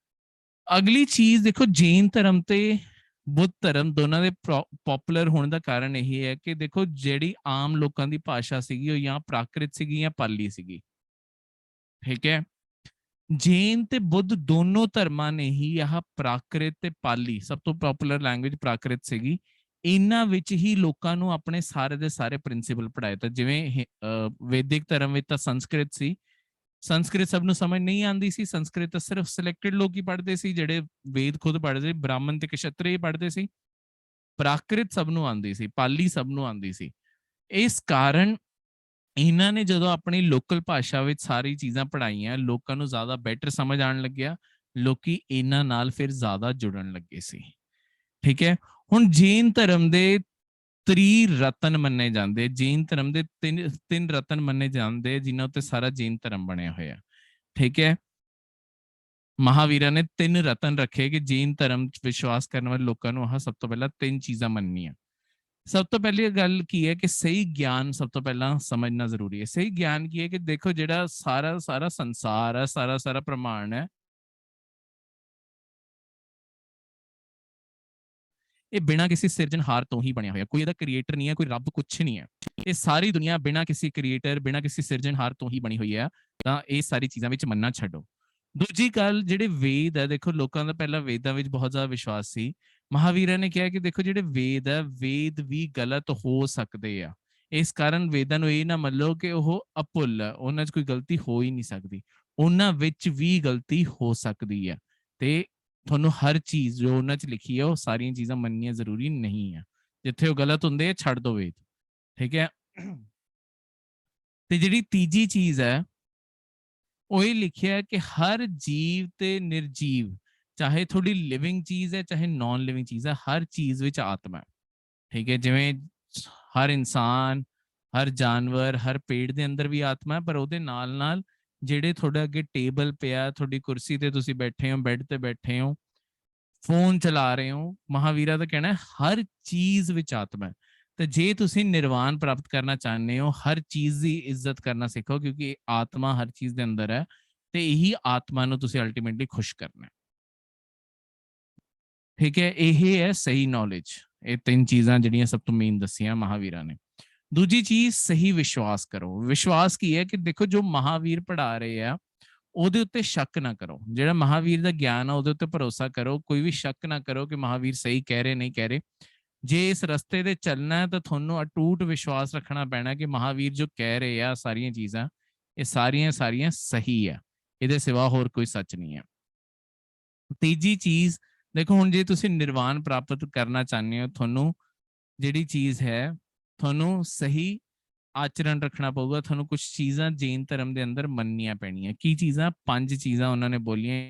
ਅਗਲੀ ਚੀਜ਼ ਦੇਖੋ, ਜੈਨ ਧਰਮ ਤੇ ਬੁੱਧ ਧਰਮ ਦੋਨਾਂ ਦੇ ਪਪੂਲਰ ਹੋਣ ਦਾ ਕਾਰਨ ਇਹ ਹੈ ਕਿ ਦੇਖੋ ਜਿਹੜੀ ਆਮ ਲੋਕਾਂ ਦੀ ਭਾਸ਼ਾ ਸੀਗੀ, ਉਹ ਜਾਂ ਪ੍ਰਾਕ੍ਰਿਤ ਸੀਗੀ ਜਾਂ ਪਾਲੀ ਸੀਗੀ। ਠੀਕ ਹੈ, ਜੈਨ ਤੇ ਬੁੱਧ ਦੋਨੋਂ ਧਰਮਾਂ ਨੇ ਹੀ ਆਹ ਪ੍ਰਾਕ੍ਰਿਤ ਤੇ ਪਾਲੀ, ਸਭ ਤੋਂ ਪਪੂਲਰ ਲੈਂਗੁਏਜ ਪ੍ਰਾਕ੍ਰਿਤ ਸੀਗੀ, ਇਹਨਾਂ ਵਿੱਚ ਹੀ ਲੋਕਾਂ ਨੂੰ ਆਪਣੇ ਸਾਰੇ ਦੇ ਸਾਰੇ ਪ੍ਰਿੰਸੀਪਲ ਪੜ੍ਹਾਏ। ਤਾਂ ਜਿਵੇਂ ਵੈਦਿਕ ਧਰਮ ਵਿੱਚ ਤਾਂ ਸੰਸਕ੍ਰਿਤ ਸੀ, ਸੰਸਕ੍ਰਿਤ ਸਭ ਨੂੰ ਸਮਝ ਨਹੀਂ ਆਉਂਦੀ ਸੀ, ਸੰਸਕ੍ਰਿਤ ਤਾਂ ਸਿਰਫ ਸਿਲੈਕਟਡ ਲੋਕ ਹੀ ਪੜ੍ਹਦੇ ਸੀ, ਜਿਹੜੇ ਵੇਦ ਖੁਦ ਪੜ੍ਹਦੇ ਸੀ, ਬ੍ਰਾਹਮਣ ਤੇ ਕਸ਼ਤਰੀ ਪੜ੍ਹਦੇ ਸੀ। ਪ੍ਰਾਕ੍ਰਿਤ ਸਭ ਨੂੰ ਆਉਂਦੀ ਸੀ, ਪਾਲੀ ਸਭ ਨੂੰ ਆਉਂਦੀ ਸੀ। ਇਸ ਕਾਰਨ ਇਹਨਾਂ ਨੇ ਜਦੋਂ ਆਪਣੀ ਲੋਕਲ ਭਾਸ਼ਾ ਵਿੱਚ ਸਾਰੀ ਚੀਜ਼ਾਂ ਪੜ੍ਹਾਈਆਂ, ਲੋਕਾਂ ਨੂੰ ਜ਼ਿਆਦਾ ਬੈਟਰ ਸਮਝ ਆਉਣ ਲੱਗਿਆ, ਲੋਕੀ ਇਹਨਾਂ ਨਾਲ ਫਿਰ ਜ਼ਿਆਦਾ ਜੁੜਨ ਲੱਗੇ ਸੀ। ਠੀਕ ਹੈ, ਹੁਣ ਜੈਨ ਧਰਮ ਦੇ ਤ੍ਰਿਰਤਨ ਮੰਨੇ ਜਾਂਦੇ, ਜੈਨ ਧਰਮ ਦੇ ਤਿੰਨ ਰਤਨ ਮੰਨੇ ਜਾਂਦੇ, ਜਿਨ੍ਹਾਂ ਉੱਤੇ ਸਾਰਾ ਜੈਨ ਧਰਮ ਬਣਿਆ ਹੋਇਆ। ਠੀਕ ਹੈ, ਮਹਾਵੀਰਾਂ ਨੇ 3 ਰਤਨ ਰੱਖੇ ਕਿ ਜੈਨ ਧਰਮ 'ਚ ਵਿਸ਼ਵਾਸ ਕਰਨ ਵਾਲੇ ਲੋਕਾਂ ਨੂੰ ਆਹ ਸਭ ਤੋਂ ਪਹਿਲਾਂ 3 ਚੀਜ਼ਾਂ ਮੰਨਣੀਆਂ। ਸਭ ਤੋਂ ਪਹਿਲੀ ਗੱਲ ਕੀ ਹੈ ਕਿ ਸਹੀ ਗਿਆਨ ਸਭ ਤੋਂ ਪਹਿਲਾਂ ਸਮਝਣਾ ਜ਼ਰੂਰੀ ਹੈ। ਸਹੀ ਗਿਆਨ ਕੀ ਹੈ ਕਿ ਦੇਖੋ ਜਿਹੜਾ ਸਾਰਾ ਸੰਸਾਰ ਹੈ, ਸਾਰਾ ਪ੍ਰਮਾਣ ਹੈ, ਇਹ ਬਿਨਾਂ ਕਿਸੇ ਸਿਰਜਣਹਾਰ ਤੋਂ ਹੀ ਬਣਿਆ ਹੋਇਆ। ਕੋਈ ਇਹਦਾ ਕ੍ਰੀਏਟਰ ਨਹੀਂ ਹੈ, ਕੋਈ ਰੱਬ ਕੁਛ ਨਹੀਂ ਹੈ। ਇਹ ਸਾਰੀ ਦੁਨੀਆ ਬਿਨਾਂ ਕਿਸੇ ਕ੍ਰੀਏਟਰ, ਬਿਨਾਂ ਕਿਸੇ ਸਿਰਜਣਹਾਰ ਤੋਂ ਹੀ ਬਣੀ ਹੋਈ ਹੈ। ਤਾਂ ਇਹ ਸਾਰੀ ਚੀਜ਼ਾਂ ਵਿੱਚ ਮੰਨਣਾ ਛੱਡੋ। ਦੂਜੀ ਗੱਲ, ਜਿਹੜੇ ਵੇਦ ਹੈ, ਦੇਖੋ ਲੋਕਾਂ ਦਾ ਪਹਿਲਾਂ ਵੇਦਾਂ ਵਿੱਚ ਬਹੁਤ ਜ਼ਿਆਦਾ ਵਿਸ਼ਵਾਸ ਸੀ। ਮਹਾਵੀਰਾਂ ਨੇ ਕਿਹਾ ਕਿ ਦੇਖੋ ਜਿਹੜੇ ਵੇਦ ਹੈ, ਵੇਦ ਵੀ ਗਲਤ ਹੋ ਸਕਦੇ ਆ। ਇਸ ਕਾਰਨ ਵੇਦਾਂ ਨੂੰ ਇਹ ਨਾ ਮੰਨੋ ਕਿ ਉਹ ਅਭੁੱਲ ਹੈ, ਉਹਨਾਂ 'ਚ ਕੋਈ ਗਲਤੀ ਹੋ ਹੀ ਨਹੀਂ ਸਕਦੀ, ਉਹਨਾਂ ਵਿੱਚ ਵੀ ਗਲਤੀ ਹੋ ਸਕਦੀ ਹੈ। ਤੇ ਤੁਹਾਨੂੰ ਹਰ ਚੀਜ਼ ਜੋ ਉਹਨਾਂ 'ਚ ਲਿਖੀ ਹੈ ਉਹ ਸਾਰੀਆਂ ਚੀਜ਼ਾਂ ਮੰਨਣੀਆਂ ਜ਼ਰੂਰੀ ਨਹੀਂ ਹੈ। ਜਿੱਥੇ ਉਹ ਗਲਤ ਹੁੰਦੇ ਆ ਛੱਡ ਦੋ ਵੇਦ, ਠੀਕ ਹੈ। ਤੇ ਜਿਹੜੀ ਤੀਜੀ ਚੀਜ਼ ਹੈ ਉਹ ਇਹ ਲਿਖਿਆ ਕਿ ਹਰ ਜੀਵ ਤੇ ਨਿਰਜੀਵ, ਚਾਹੇ ਥੋੜੀ ਲਿਵਿੰਗ ਚੀਜ਼ ਹੈ ਚਾਹੇ ਨॉन ਲਿਵਿੰਗ ਚੀਜ਼ ਹੈ, ਹਰ ਚੀਜ਼ ਵਿੱਚ ਆਤਮਾ ਹੈ, ਠੀਕ ਹੈ। ਜਿਵੇਂ ਹਰ ਇਨਸਾਨ, ਹਰ ਜਾਨਵਰ, ਹਰ ਪੇੜ ਦੇ ਅੰਦਰ ਵੀ ਆਤਮਾ ਹੈ, ਪਰ ਉਹਦੇ ਨਾਲ ਨਾਲ ਜਿਹੜੇ ਤੁਹਾਡੇ ਅੱਗੇ ਟੇਬਲ ਪਿਆ, ਤੁਹਾਡੀ ਕੁਰਸੀ ਤੇ ਤੁਸੀਂ ਬੈਠੇ ਹੋ, ਬੈੱਡ ਤੇ ਬੈਠੇ ਹੋ, ਫੋਨ ਚਲਾ ਰਹੇ ਹੋ, ਮਹਾਵੀਰਾ ਦਾ ਕਹਿਣਾ ਹੈ ਹਰ ਚੀਜ਼ ਵਿੱਚ ਆਤਮਾ ਹੈ। ਤੇ ਜੇ ਤੁਸੀਂ ਨਿਰਵਾਣ ਪ੍ਰਾਪਤ ਕਰਨਾ ਚਾਹੁੰਦੇ ਹੋ, ਹਰ ਚੀਜ਼ ਦੀ ਇੱਜ਼ਤ ਕਰਨਾ ਸਿੱਖੋ, ਕਿਉਂਕਿ ਆਤਮਾ ਹਰ ਚੀਜ਼ ਦੇ ਅੰਦਰ ਹੈ ਤੇ ਇਹੀ ਆਤਮਾ ਨੂੰ ਤੁਸੀਂ ਅਲਟੀਮੇਟਲੀ ਖੁਸ਼ ਕਰਨਾ ਹੈ, ਠੀਕ ਹੈ। ਇਹ ਹੈ ਸਹੀ ਨੌਲੇਜ। ਇਹ ਤਿੰਨ ਚੀਜ਼ਾਂ ਜਿਹੜੀਆਂ ਸਭ ਤੋਂ ਮੇਨ ਦੱਸੀਆਂ ਮਹਾਵੀਰਾ ਨੇ। ਦੂਜੀ ਚੀਜ਼, ਸਹੀ ਵਿਸ਼ਵਾਸ ਕਰੋ। ਵਿਸ਼ਵਾਸ ਕੀ ਹੈ ਕਿ ਦੇਖੋ ਜੋ ਮਹਾਵੀਰ ਪੜ੍ਹਾ ਰਹੇ ਆ ਉਹਦੇ ਉੱਤੇ ਸ਼ੱਕ ਨਾ ਕਰੋ, ਜਿਹੜਾ ਮਹਾਵੀਰ ਦਾ ਗਿਆਨ ਆ ਉਹਦੇ ਉੱਤੇ ਭਰੋਸਾ ਕਰੋ, ਕੋਈ ਵੀ ਸ਼ੱਕ ਨਾ ਕਰੋ ਕਿ ਮਹਾਵੀਰ ਸਹੀ ਕਹਿ ਰਹੇ ਨਹੀਂ ਕਹਿ ਰਹੇ। ਜੇ ਇਸ ਰਸਤੇ ਤੇ ਚੱਲਣਾ ਹੈ ਤਾਂ ਤੁਹਾਨੂੰ ਅਟੂਟ ਵਿਸ਼ਵਾਸ ਰੱਖਣਾ ਪੈਣਾ ਕਿ ਮਹਾਵੀਰ ਜੋ ਕਹਿ ਰਹੇ ਆ ਸਾਰੀਆਂ ਚੀਜ਼ਾਂ, ਇਹ ਸਾਰੀਆਂ ਸਹੀ ਆ, ਇਹਦੇ ਸਿਵਾ ਹੋਰ ਕੋਈ ਸੱਚ ਨਹੀਂ ਹੈ। ਤੀਜੀ ਚੀਜ਼ ਦੇਖੋ, ਹੁਣ ਜੇ ਤੁਸੀਂ ਨਿਰਵਾਣ ਪ੍ਰਾਪਤ ਕਰਨਾ ਚਾਹੁੰਦੇ ਹੋ, ਤੁਹਾਨੂੰ ਜਿਹੜੀ ਚੀਜ਼ ਹੈ ਤੁਹਾਨੂੰ ਸਹੀ ਆਚਰਣ ਰੱਖਣਾ ਪਊਗਾ, ਤੁਹਾਨੂੰ ਕੁਝ ਚੀਜ਼ਾਂ ਜੈਨ ਧਰਮ ਦੇ ਅੰਦਰ ਮੰਨਣੀਆਂ ਪੈਣੀਆਂ। ਕੀ ਚੀਜ਼ਾਂ? 5 ਚੀਜ਼ਾਂ ਉਹਨਾਂ ਨੇ ਬੋਲੀਆਂ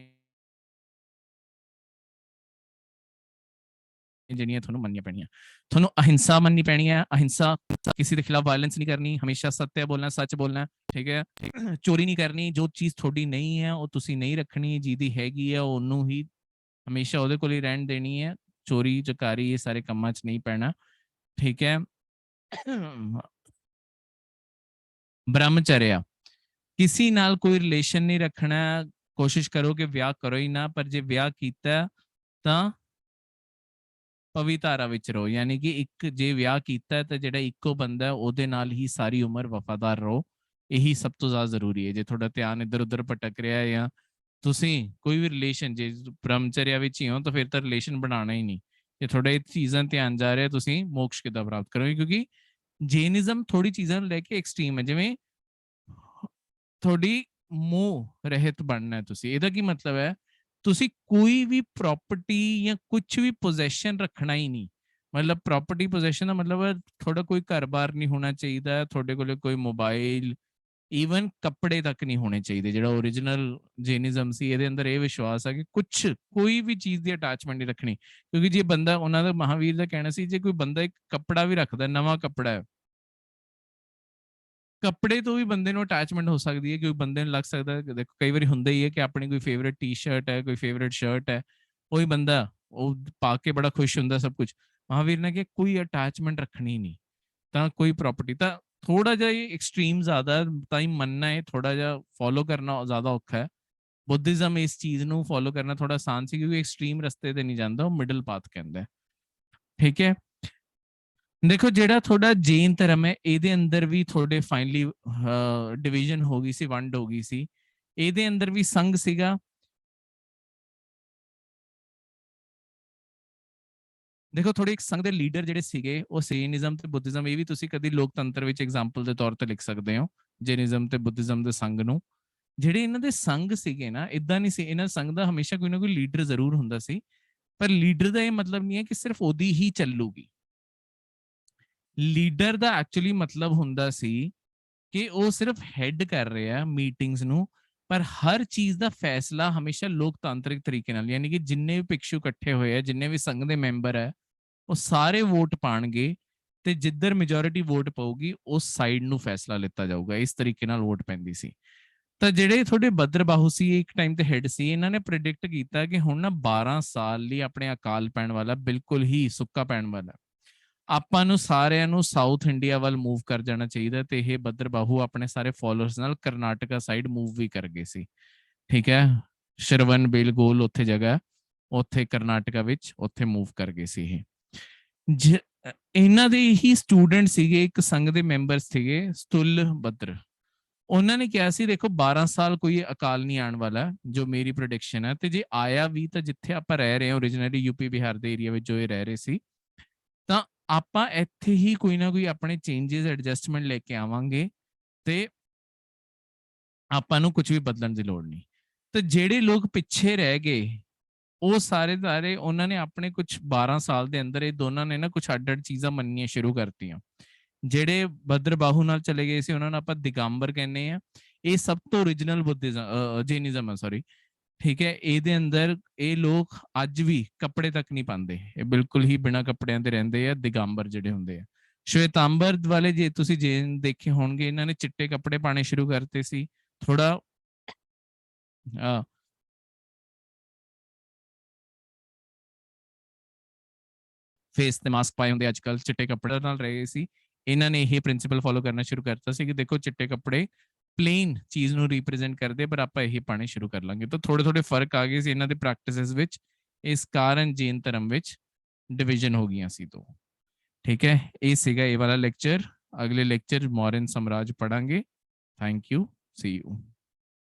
ਜਿਹੜੀਆਂ ਤੁਹਾਨੂੰ ਮੰਨਣੀਆਂ ਪੈਣੀਆਂ। ਤੁਹਾਨੂੰ ਅਹਿੰਸਾ ਮੰਨਣੀ ਪੈਣੀ ਹੈ, ਅਹਿੰਸਾ, ਕਿਸੇ ਦੇ ਖਿਲਾਫ ਵਾਇਲੈਂਸ ਨਹੀਂ ਕਰਨੀ, ਹਮੇਸ਼ਾ ਸੱਤਿਆ ਬੋਲਣਾ, ਸੱਚ ਬੋਲਣਾ, ਠੀਕ ਹੈ। ਚੋਰੀ ਨਹੀਂ ਕਰਨੀ, ਜੋ ਚੀਜ਼ ਤੁਹਾਡੀ ਨਹੀਂ ਹੈ ਉਹ ਤੁਸੀਂ ਨਹੀਂ ਰੱਖਣੀ, ਜਿਹਦੀ ਹੈਗੀ ਹੈ ਉਹਨੂੰ ਹੀ ਹਮੇਸ਼ਾ ਉਹਦੇ ਕੋਲ ਹੀ ਰਹਿਣ ਦੇਣੀ ਹੈ, ਚੋਰੀ ਚਕਾਰੀ ਇਹ ਸਾਰੇ ਕੰਮਾਂ 'ਚ ਨਹੀਂ ਪੈਣਾ, ਠੀਕ ਹੈ। ਬ੍ਰਹਮਚਰਿਆ, ਕਿਸੇ ਨਾਲ ਕੋਈ ਰਿਲੇਸ਼ਨ ਨਹੀਂ ਰੱਖਣਾ, ਕੋਸ਼ਿਸ਼ ਕਰੋ ਕਿ ਵਿਆਹ ਕਰੋ ਹੀ ਨਾ, ਪਰ ਜੇ ਵਿਆਹ ਕੀਤਾ ਤਾਂ ਪਵੀ ਧਾਰਾ ਵਿੱਚ ਰਹੋ, ਯਾਨੀ ਕਿ ਇੱਕ ਜੇ ਵਿਆਹ ਕੀਤਾ ਤਾਂ ਜਿਹੜਾ ਇੱਕੋ ਬੰਦਾ ਉਹਦੇ ਨਾਲ ਹੀ ਸਾਰੀ ਉਮਰ ਵਫਾਦਾਰ ਰਹੋ, ਇਹੀ ਸਭ ਤੋਂ ਜ਼ਿਆਦਾ ਜ਼ਰੂਰੀ ਹੈ। ਜੇ ਤੁਹਾਡਾ ਧਿਆਨ ਇੱਧਰ ਉੱਧਰ ਭਟਕ ਰਿਹਾ ਹੈ ਜਾਂ ਤੁਸੀਂ ਕੋਈ ਵੀ ਰਿਲੇਸ਼ਨ, ਜੇ ਬ੍ਰਹਮਚਰਿਆ ਵਿੱਚ ਹੀ ਹੋ ਤਾਂ ਫਿਰ ਤਾਂ ਰਿਲੇਸ਼ਨ ਬਣਾਉਣਾ ਹੀ ਨਹੀਂ। ਜੇ ਤੁਹਾਡਾ ਇਹ ਚੀਜ਼ਾਂ ਧਿਆਨ ਜਾ ਰਿਹਾ, ਤੁਸੀਂ ਮੋਕਸ਼ ਕਿੱਦਾਂ ਪ੍ਰਾਪਤ ਕਰੋਗੇ? ਕਿਉਂਕਿ ਜੈਨਿਜ਼ਮ ਥੋੜੀ ਚੀਜ਼ਾਂ ਨੂੰ ਲੈ ਕੇ ਐਕਸਟ੍ਰੀਮ ਹੈ, ਜਿਵੇਂ ਤੁਹਾਡੀ ਮੋਹ ਰਹਿਤ ਬਣਨਾ ਹੈ ਤੁਸੀਂ। ਇਹਦਾ ਕੀ ਮਤਲਬ ਹੈ? ਤੁਸੀਂ ਕੋਈ ਵੀ ਪ੍ਰੋਪਰਟੀ ਜਾਂ ਕੁਝ ਵੀ ਪੋਜੈਸ਼ਨ ਰੱਖਣਾ ਹੀ ਨਹੀਂ। ਮਤਲਬ ਪ੍ਰੋਪਰਟੀ ਪੋਜੈਸ਼ਨ ਦਾ ਮਤਲਬ ਹੈ ਤੁਹਾਡਾ ਕੋਈ ਘਰ-ਬਾਰ ਨਹੀਂ ਹੋਣਾ ਚਾਹੀਦਾ, ਤੁਹਾਡੇ ਕੋਲ ਕੋਈ ਮੋਬਾਈਲ, ਈਵਨ ਕੱਪੜੇ ਤੱਕ ਨਹੀਂ ਹੋਣੇ ਚਾਹੀਦੇ। ਜਿਹੜਾ ਓਰੀਜਨਲ ਜੈਨਿਜ਼ਮ ਸੀ ਇਹਦੇ ਅੰਦਰ ਇਹ ਵਿਸ਼ਵਾਸ ਹੈ ਕਿ ਕੋਈ ਵੀ ਚੀਜ਼ ਦੀ ਅਟੈਚਮੈਂਟ ਨਹੀਂ ਰੱਖਣੀ, ਕਿਉਂਕਿ ਜੇ ਬੰਦਾ, ਉਹਨਾਂ ਦਾ ਮਹਾਵੀਰ ਦਾ ਕਹਿਣਾ ਸੀ, ਜੇ ਕੋਈ ਬੰਦਾ ਇੱਕ ਕੱਪੜਾ ਵੀ ਰੱਖਦਾ, ਨਵਾਂ ਕੱਪੜਾ ਹੈ, ਕੱਪੜੇ ਤੋਂ ਵੀ ਬੰਦੇ ਨੂੰ ਅਟੈਚਮੈਂਟ ਹੋ ਸਕਦੀ ਹੈ, ਕਿਉਂਕਿ ਬੰਦੇ ਨੂੰ ਲੱਗ ਸਕਦਾ, ਦੇਖੋ ਕਈ ਵਾਰੀ ਹੁੰਦਾ ਹੀ ਹੈ ਕਿ ਆਪਣੀ ਕੋਈ ਫੇਵਰੇਟ ਟੀ-ਸ਼ਰਟ ਹੈ, ਕੋਈ ਫੇਵਰੇਟ ਸ਼ਰਟ ਹੈ, ਉਹੀ ਬੰਦਾ ਉਹ ਪਾ ਕੇ ਬੜਾ ਖੁਸ਼ ਹੁੰਦਾ ਸਭ ਕੁਝ। ਮਹਾਵੀਰ ਨੇ ਕਿਹਾ ਕੋਈ ਅਟੈਚਮੈਂਟ ਰੱਖਣੀ ਨਹੀਂ, ਤਾਂ ਕੋਈ ਪ੍ਰੋਪਰਟੀ ਤਾਂ ਥੋੜਾ ਜਿਹਾ ਇਹ ਐਕਸਟ੍ਰੀਮ ਜ਼ਿਆਦਾ ਤਾਂ ਹੀ ਮੰਨਣਾ ਹੈ, ਥੋੜਾ ਜਿਹਾ ਫੋਲੋ ਕਰਨਾ ਜ਼ਿਆਦਾ ਔਖਾ ਹੈ। ਬੁੱਧਿਜ਼ਮ ਇਸ ਚੀਜ਼ ਨੂੰ ਫੋਲੋ ਕਰਨਾ ਥੋੜਾ ਆਸਾਨ ਸੀ, ਕਿਉਂਕਿ ਐਕਸਟ੍ਰੀਮ ਰਸਤੇ ਤੇ ਨਹੀਂ ਜਾਂਦਾ, ਉਹ ਮਿਡਲ ਪਾਥ ਕਹਿੰਦਾ, ਠੀਕ ਹੈ। ਦੇਖੋ ਜਿਹੜਾ ਤੁਹਾਡਾ ਜੈਨ ਧਰਮ ਹੈ ਇਹਦੇ ਅੰਦਰ ਵੀ ਤੁਹਾਡੇ ਫਾਈਨਲੀ ਡਿਵੀਜ਼ਨ ਹੋ ਗਈ ਸੀ, ਵੰਡ ਹੋ ਗਈ ਸੀ। ਇਹਦੇ ਅੰਦਰ ਵੀ ਸੰਘ ਸੀਗਾ। ਦੇਖੋ ਥੋੜੇ ਇੱਕ ਸੰਘ ਦੇ ਲੀਡਰ ਜਿਹੜੇ ਸੀਗੇ ਉਹ ਜੈਨਿਜ਼ਮ ਤੇ ਬੁੱਧਿਜ਼ਮ, ਇਹ ਵੀ ਤੁਸੀਂ ਕਦੀ ਲੋਕਤੰਤਰ ਵਿੱਚ ਐਗਜ਼ਾਮਪਲ ਦੇ ਤੌਰ ਤੇ ਲਿਖ ਸਕਦੇ ਹੋ, ਜੈਨਿਜ਼ਮ ਤੇ ਬੁੱਧਿਜ਼ਮ ਦੇ ਸੰਘ ਨੂੰ। ਜਿਹੜੇ ਇਹਨਾਂ ਦੇ ਸੰਘ ਸੀਗੇ ਨਾ, ਇਦਾਂ ਨਹੀਂ ਸੀ, ਇਹਨਾਂ ਸੰਘ ਦਾ ਹਮੇਸ਼ਾ ਕੋਈ ਨਾ ਕੋਈ ਲੀਡਰ ਜ਼ਰੂਰ ਹੁੰਦਾ ਸੀ, ਪਰ ਲੀਡਰ ਦਾ ਇਹ ਮਤਲਬ ਨਹੀਂ ਹੈ ਕਿ ਸਿਰਫ ਉਹਦੀ ਹੀ ਚੱਲੂਗੀ। ਲੀਡਰ ਦਾ ਐਕਚੁਅਲੀ ਮਤਲਬ ਹੁੰਦਾ ਸੀ ਕਿ ਉਹ ਸਿਰਫ ਹੈਡ ਕਰ ਰਿਹਾ ਮੀਟਿੰਗਸ ਨੂੰ, ਪਰ ਹਰ ਚੀਜ਼ ਦਾ ਫੈਸਲਾ ਹਮੇਸ਼ਾ ਲੋਕਤਾਂਤਰਿਕ ਤਰੀਕੇ ਨਾਲ, ਯਾਨੀ ਕਿ ਜਿੰਨੇ ਵੀ ਭਿਕਸ਼ੂ ਇਕੱਠੇ ਹੋਏ ਆ, ਜਿੰਨੇ ਵੀ ਸੰਘ ਦੇ ਮੈਂਬਰ ਹੈ, ਉਹ ਸਾਰੇ ਵੋਟ ਪਾਣਗੇ ਤੇ ਜਿੱਧਰ ਮੈਜੋਰਿਟੀ ਵੋਟ ਪਊਗੀ ਉਸ ਸਾਈਡ ਨੂੰ ਫੈਸਲਾ ਲਿੱਤਾ ਜਾਊਗਾ। ਇਸ ਤਰੀਕੇ ਨਾਲ ਵੋਟ ਪੈਂਦੀ ਸੀ। ਤਾਂ ਜਿਹੜੇ ਤੁਹਾਡੇ ਬੱਦਰਬਾਹੂ ਸੀ, ਇੱਕ ਟਾਈਮ ਤੇ ਹੈਡ ਸੀ, ਇਹਨਾਂ ਨੇ ਪ੍ਰੈਡਿਕਟ ਕੀਤਾ ਕਿ ਹੁਣ ਨਾ 12 ਸਾਲ ਲਈ ਆਪਣੇ ਅਕਾਲ ਪੈਣ ਵਾਲਾ, ਬਿਲਕੁਲ ਹੀ ਸੁੱਕਾ ਪੈਣ ਵਾਲਾ, ਆਪਾਂ ਨੂੰ ਸਾਰਿਆਂ ਨੂੰ ਸਾਊਥ ਇੰਡੀਆ ਵੱਲ ਮੂਵ ਕਰ ਜਾਣਾ ਚਾਹੀਦਾ। ਤੇ ਇਹ ਬੱਦਰਬਾਹੂ ਆਪਣੇ ਸਾਰੇ ਫੋਲੋਅਰਸ ਨਾਲ ਕਰਨਾਟਕਾ ਸਾਈਡ ਮੂਵ ਵੀ ਕਰ ਗਏ ਸੀ, ਠੀਕ ਹੈ। ਸ਼ਰਵਨ ਬੇਲਗੋਲ ਉੱਥੇ ਜਗ੍ਹਾ, ਉੱਥੇ ਕਰਨਾਟਕਾ ਵਿੱਚ ਉੱਥੇ ਮੂਵ ਕਰ ਗਏ ਸੀ ਇਹ। ਇਹਨਾਂ ਦੇ ਹੀ ਸਟੂਡੈਂਟ ਸੀਗੇ, ਇੱਕ ਸੰਘ ਦੇ ਮੈਂਬਰ ਸੀਗੇ ਸਤੁਲ ਬੱਦਰ। ਉਹਨਾਂ ਨੇ ਕਿਹਾ ਸੀ ਦੇਖੋ 12 ਸਾਲ ਕੋਈ ਅਕਾਲ ਨਹੀਂ ਆਉਣ ਵਾਲਾ, ਜੋ ਮੇਰੀ ਪ੍ਰੈਡਿਕਸ਼ਨ ਹੈ, ਤੇ ਜੇ ਆਇਆ ਵੀ ਤਾਂ ਜਿੱਥੇ ਆਪਾਂ ਰਹਿ ਰਹੇ ਹਾਂ ਓਰੀਜਨਲੀ ਯੂਪੀ ਬਿਹਾਰ ਦੇ ਏਰੀਆ ਵਿੱਚ ਜੋ ਇਹ ਰਹਿ ਰਹੇ ਸੀ, ਤਾਂ ਆਪਾਂ ਇੱਥੇ ਹੀ ਕੋਈ ਨਾ ਕੋਈ ਆਪਣੇ ਚੇਂਜਸ ਐਡਜਸਟਮੈਂਟ ਲੈ ਕੇ ਆਵਾਂਗੇ ਤੇ ਆਪਾਂ ਨੂੰ ਕੁਝ ਵੀ ਬਦਲਣ ਦੀ ਲੋੜ ਨਹੀਂ। ਤੇ ਜਿਹੜੇ ਲੋਕ ਪਿੱਛੇ ਰਹਿ ਗਏ ਉਹ ਸਾਰੇ ਉਹਨਾਂ ਨੇ ਆਪਣੇ ਕੁਝ 12 ਸਾਲ ਦੇ ਅੰਦਰ ਇਹ ਦੋਨਾਂ ਨੇ ਨਾ ਕੁਝ ਅੱਡ-ਅੱਡ ਚੀਜ਼ਾਂ ਮੰਨਣੀਆਂ ਸ਼ੁਰੂ ਕਰਤੀਆਂ। ਜਿਹੜੇ ਭਦਰਬਾਹੂ ਨਾਲ ਚਲੇ ਗਏ ਸੀ ਉਹਨਾਂ ਨੂੰ ਆਪਾਂ ਦਿਗੰਬਰ ਕਹਿੰਦੇ ਆ। ਇਹ ਸਭ ਤੋਂ ਓਰੀਜਨਲ ਬੁੱਧਿਜ਼ਮ ਜੈਨਿਜ਼ਮ ਹੈ, ਸੌਰੀ, ਠੀਕ ਹੈ। ਇਹਦੇ ਅੰਦਰ ਇਹ ਲੋਕ ਅੱਜ ਵੀ ਕੱਪੜੇ ਤੱਕ ਨਹੀਂ ਪਾਉਂਦੇ, ਇਹ ਬਿਲਕੁਲ ਹੀ ਬਿਨਾਂ ਕੱਪੜਿਆਂ ਦੇ ਰਹਿੰਦੇ ਆ। ਦਿਗੰਬਰ ਜਿਹੜੇ ਹੁੰਦੇ ਆ, ਸ਼ਵੇਤਾਂਬਰ ਵਾਲੇ ਜੇ ਤੁਸੀਂ ਜੈਨ ਦੇਖੇ ਹੋਣਗੇ, ਇਹਨਾਂ ਨੇ ਚਿੱਟੇ ਕੱਪੜੇ ਪਾਣੇ ਸ਼ੁਰੂ ਕਰਤੇ ਸੀ। ਥੋੜਾ ਫੇਸ ਤੇ ਮਾਸਕ ਪਾਏ ਹੁੰਦੇ, ਅੱਜ ਕੱਲ ਚਿੱਟੇ ਕੱਪੜੇ ਨਾਲ ਰਹੇ ਸੀ। ਇਹਨਾਂ ਨੇ ਇਹ ਪ੍ਰਿੰਸੀਪਲ ਫੋਲੋ ਕਰਨਾ ਸ਼ੁਰੂ ਕਰਤਾ ਸੀ ਕਿ ਦੇਖੋ ਚਿੱਟੇ ਕੱਪੜੇ ਪਲੇਨ ਚੀਜ਼ ਨੂੰ ਰਿਪਰੈਜ਼ੈਂਟ ਕਰਦੇ, ਪਰ ਆਪਾਂ ਇਹੀ ਪਾਣੇ ਸ਼ੁਰੂ ਕਰ ਲਾਂਗੇ। ਤਾਂ ਥੋੜੇ ਥੋੜੇ ਫਰਕ ਆ ਗਏ ਸੀ ਇਹਨਾਂ ਦੇ ਪ੍ਰੈਕਟਿਸਿਸ ਵਿੱਚ, ਇਸ ਕਾਰਨ ਜੈਨ ਧਰਮ ਵਿੱਚ ਡਿਵੀਜ਼ਨ ਹੋ ਗਈਆਂ ਸੀ। ਤੋਂ ਠੀਕ ਹੈ, ਇਹ ਸੀਗਾ ਇਹ ਵਾਲਾ ਲੈਕਚਰ। ਅਗਲੇ ਲੈਕਚਰ ਮੌਰੀਅਨ ਸਾਮਰਾਜ ਪੜਾਂਗੇ। Thank you, see you.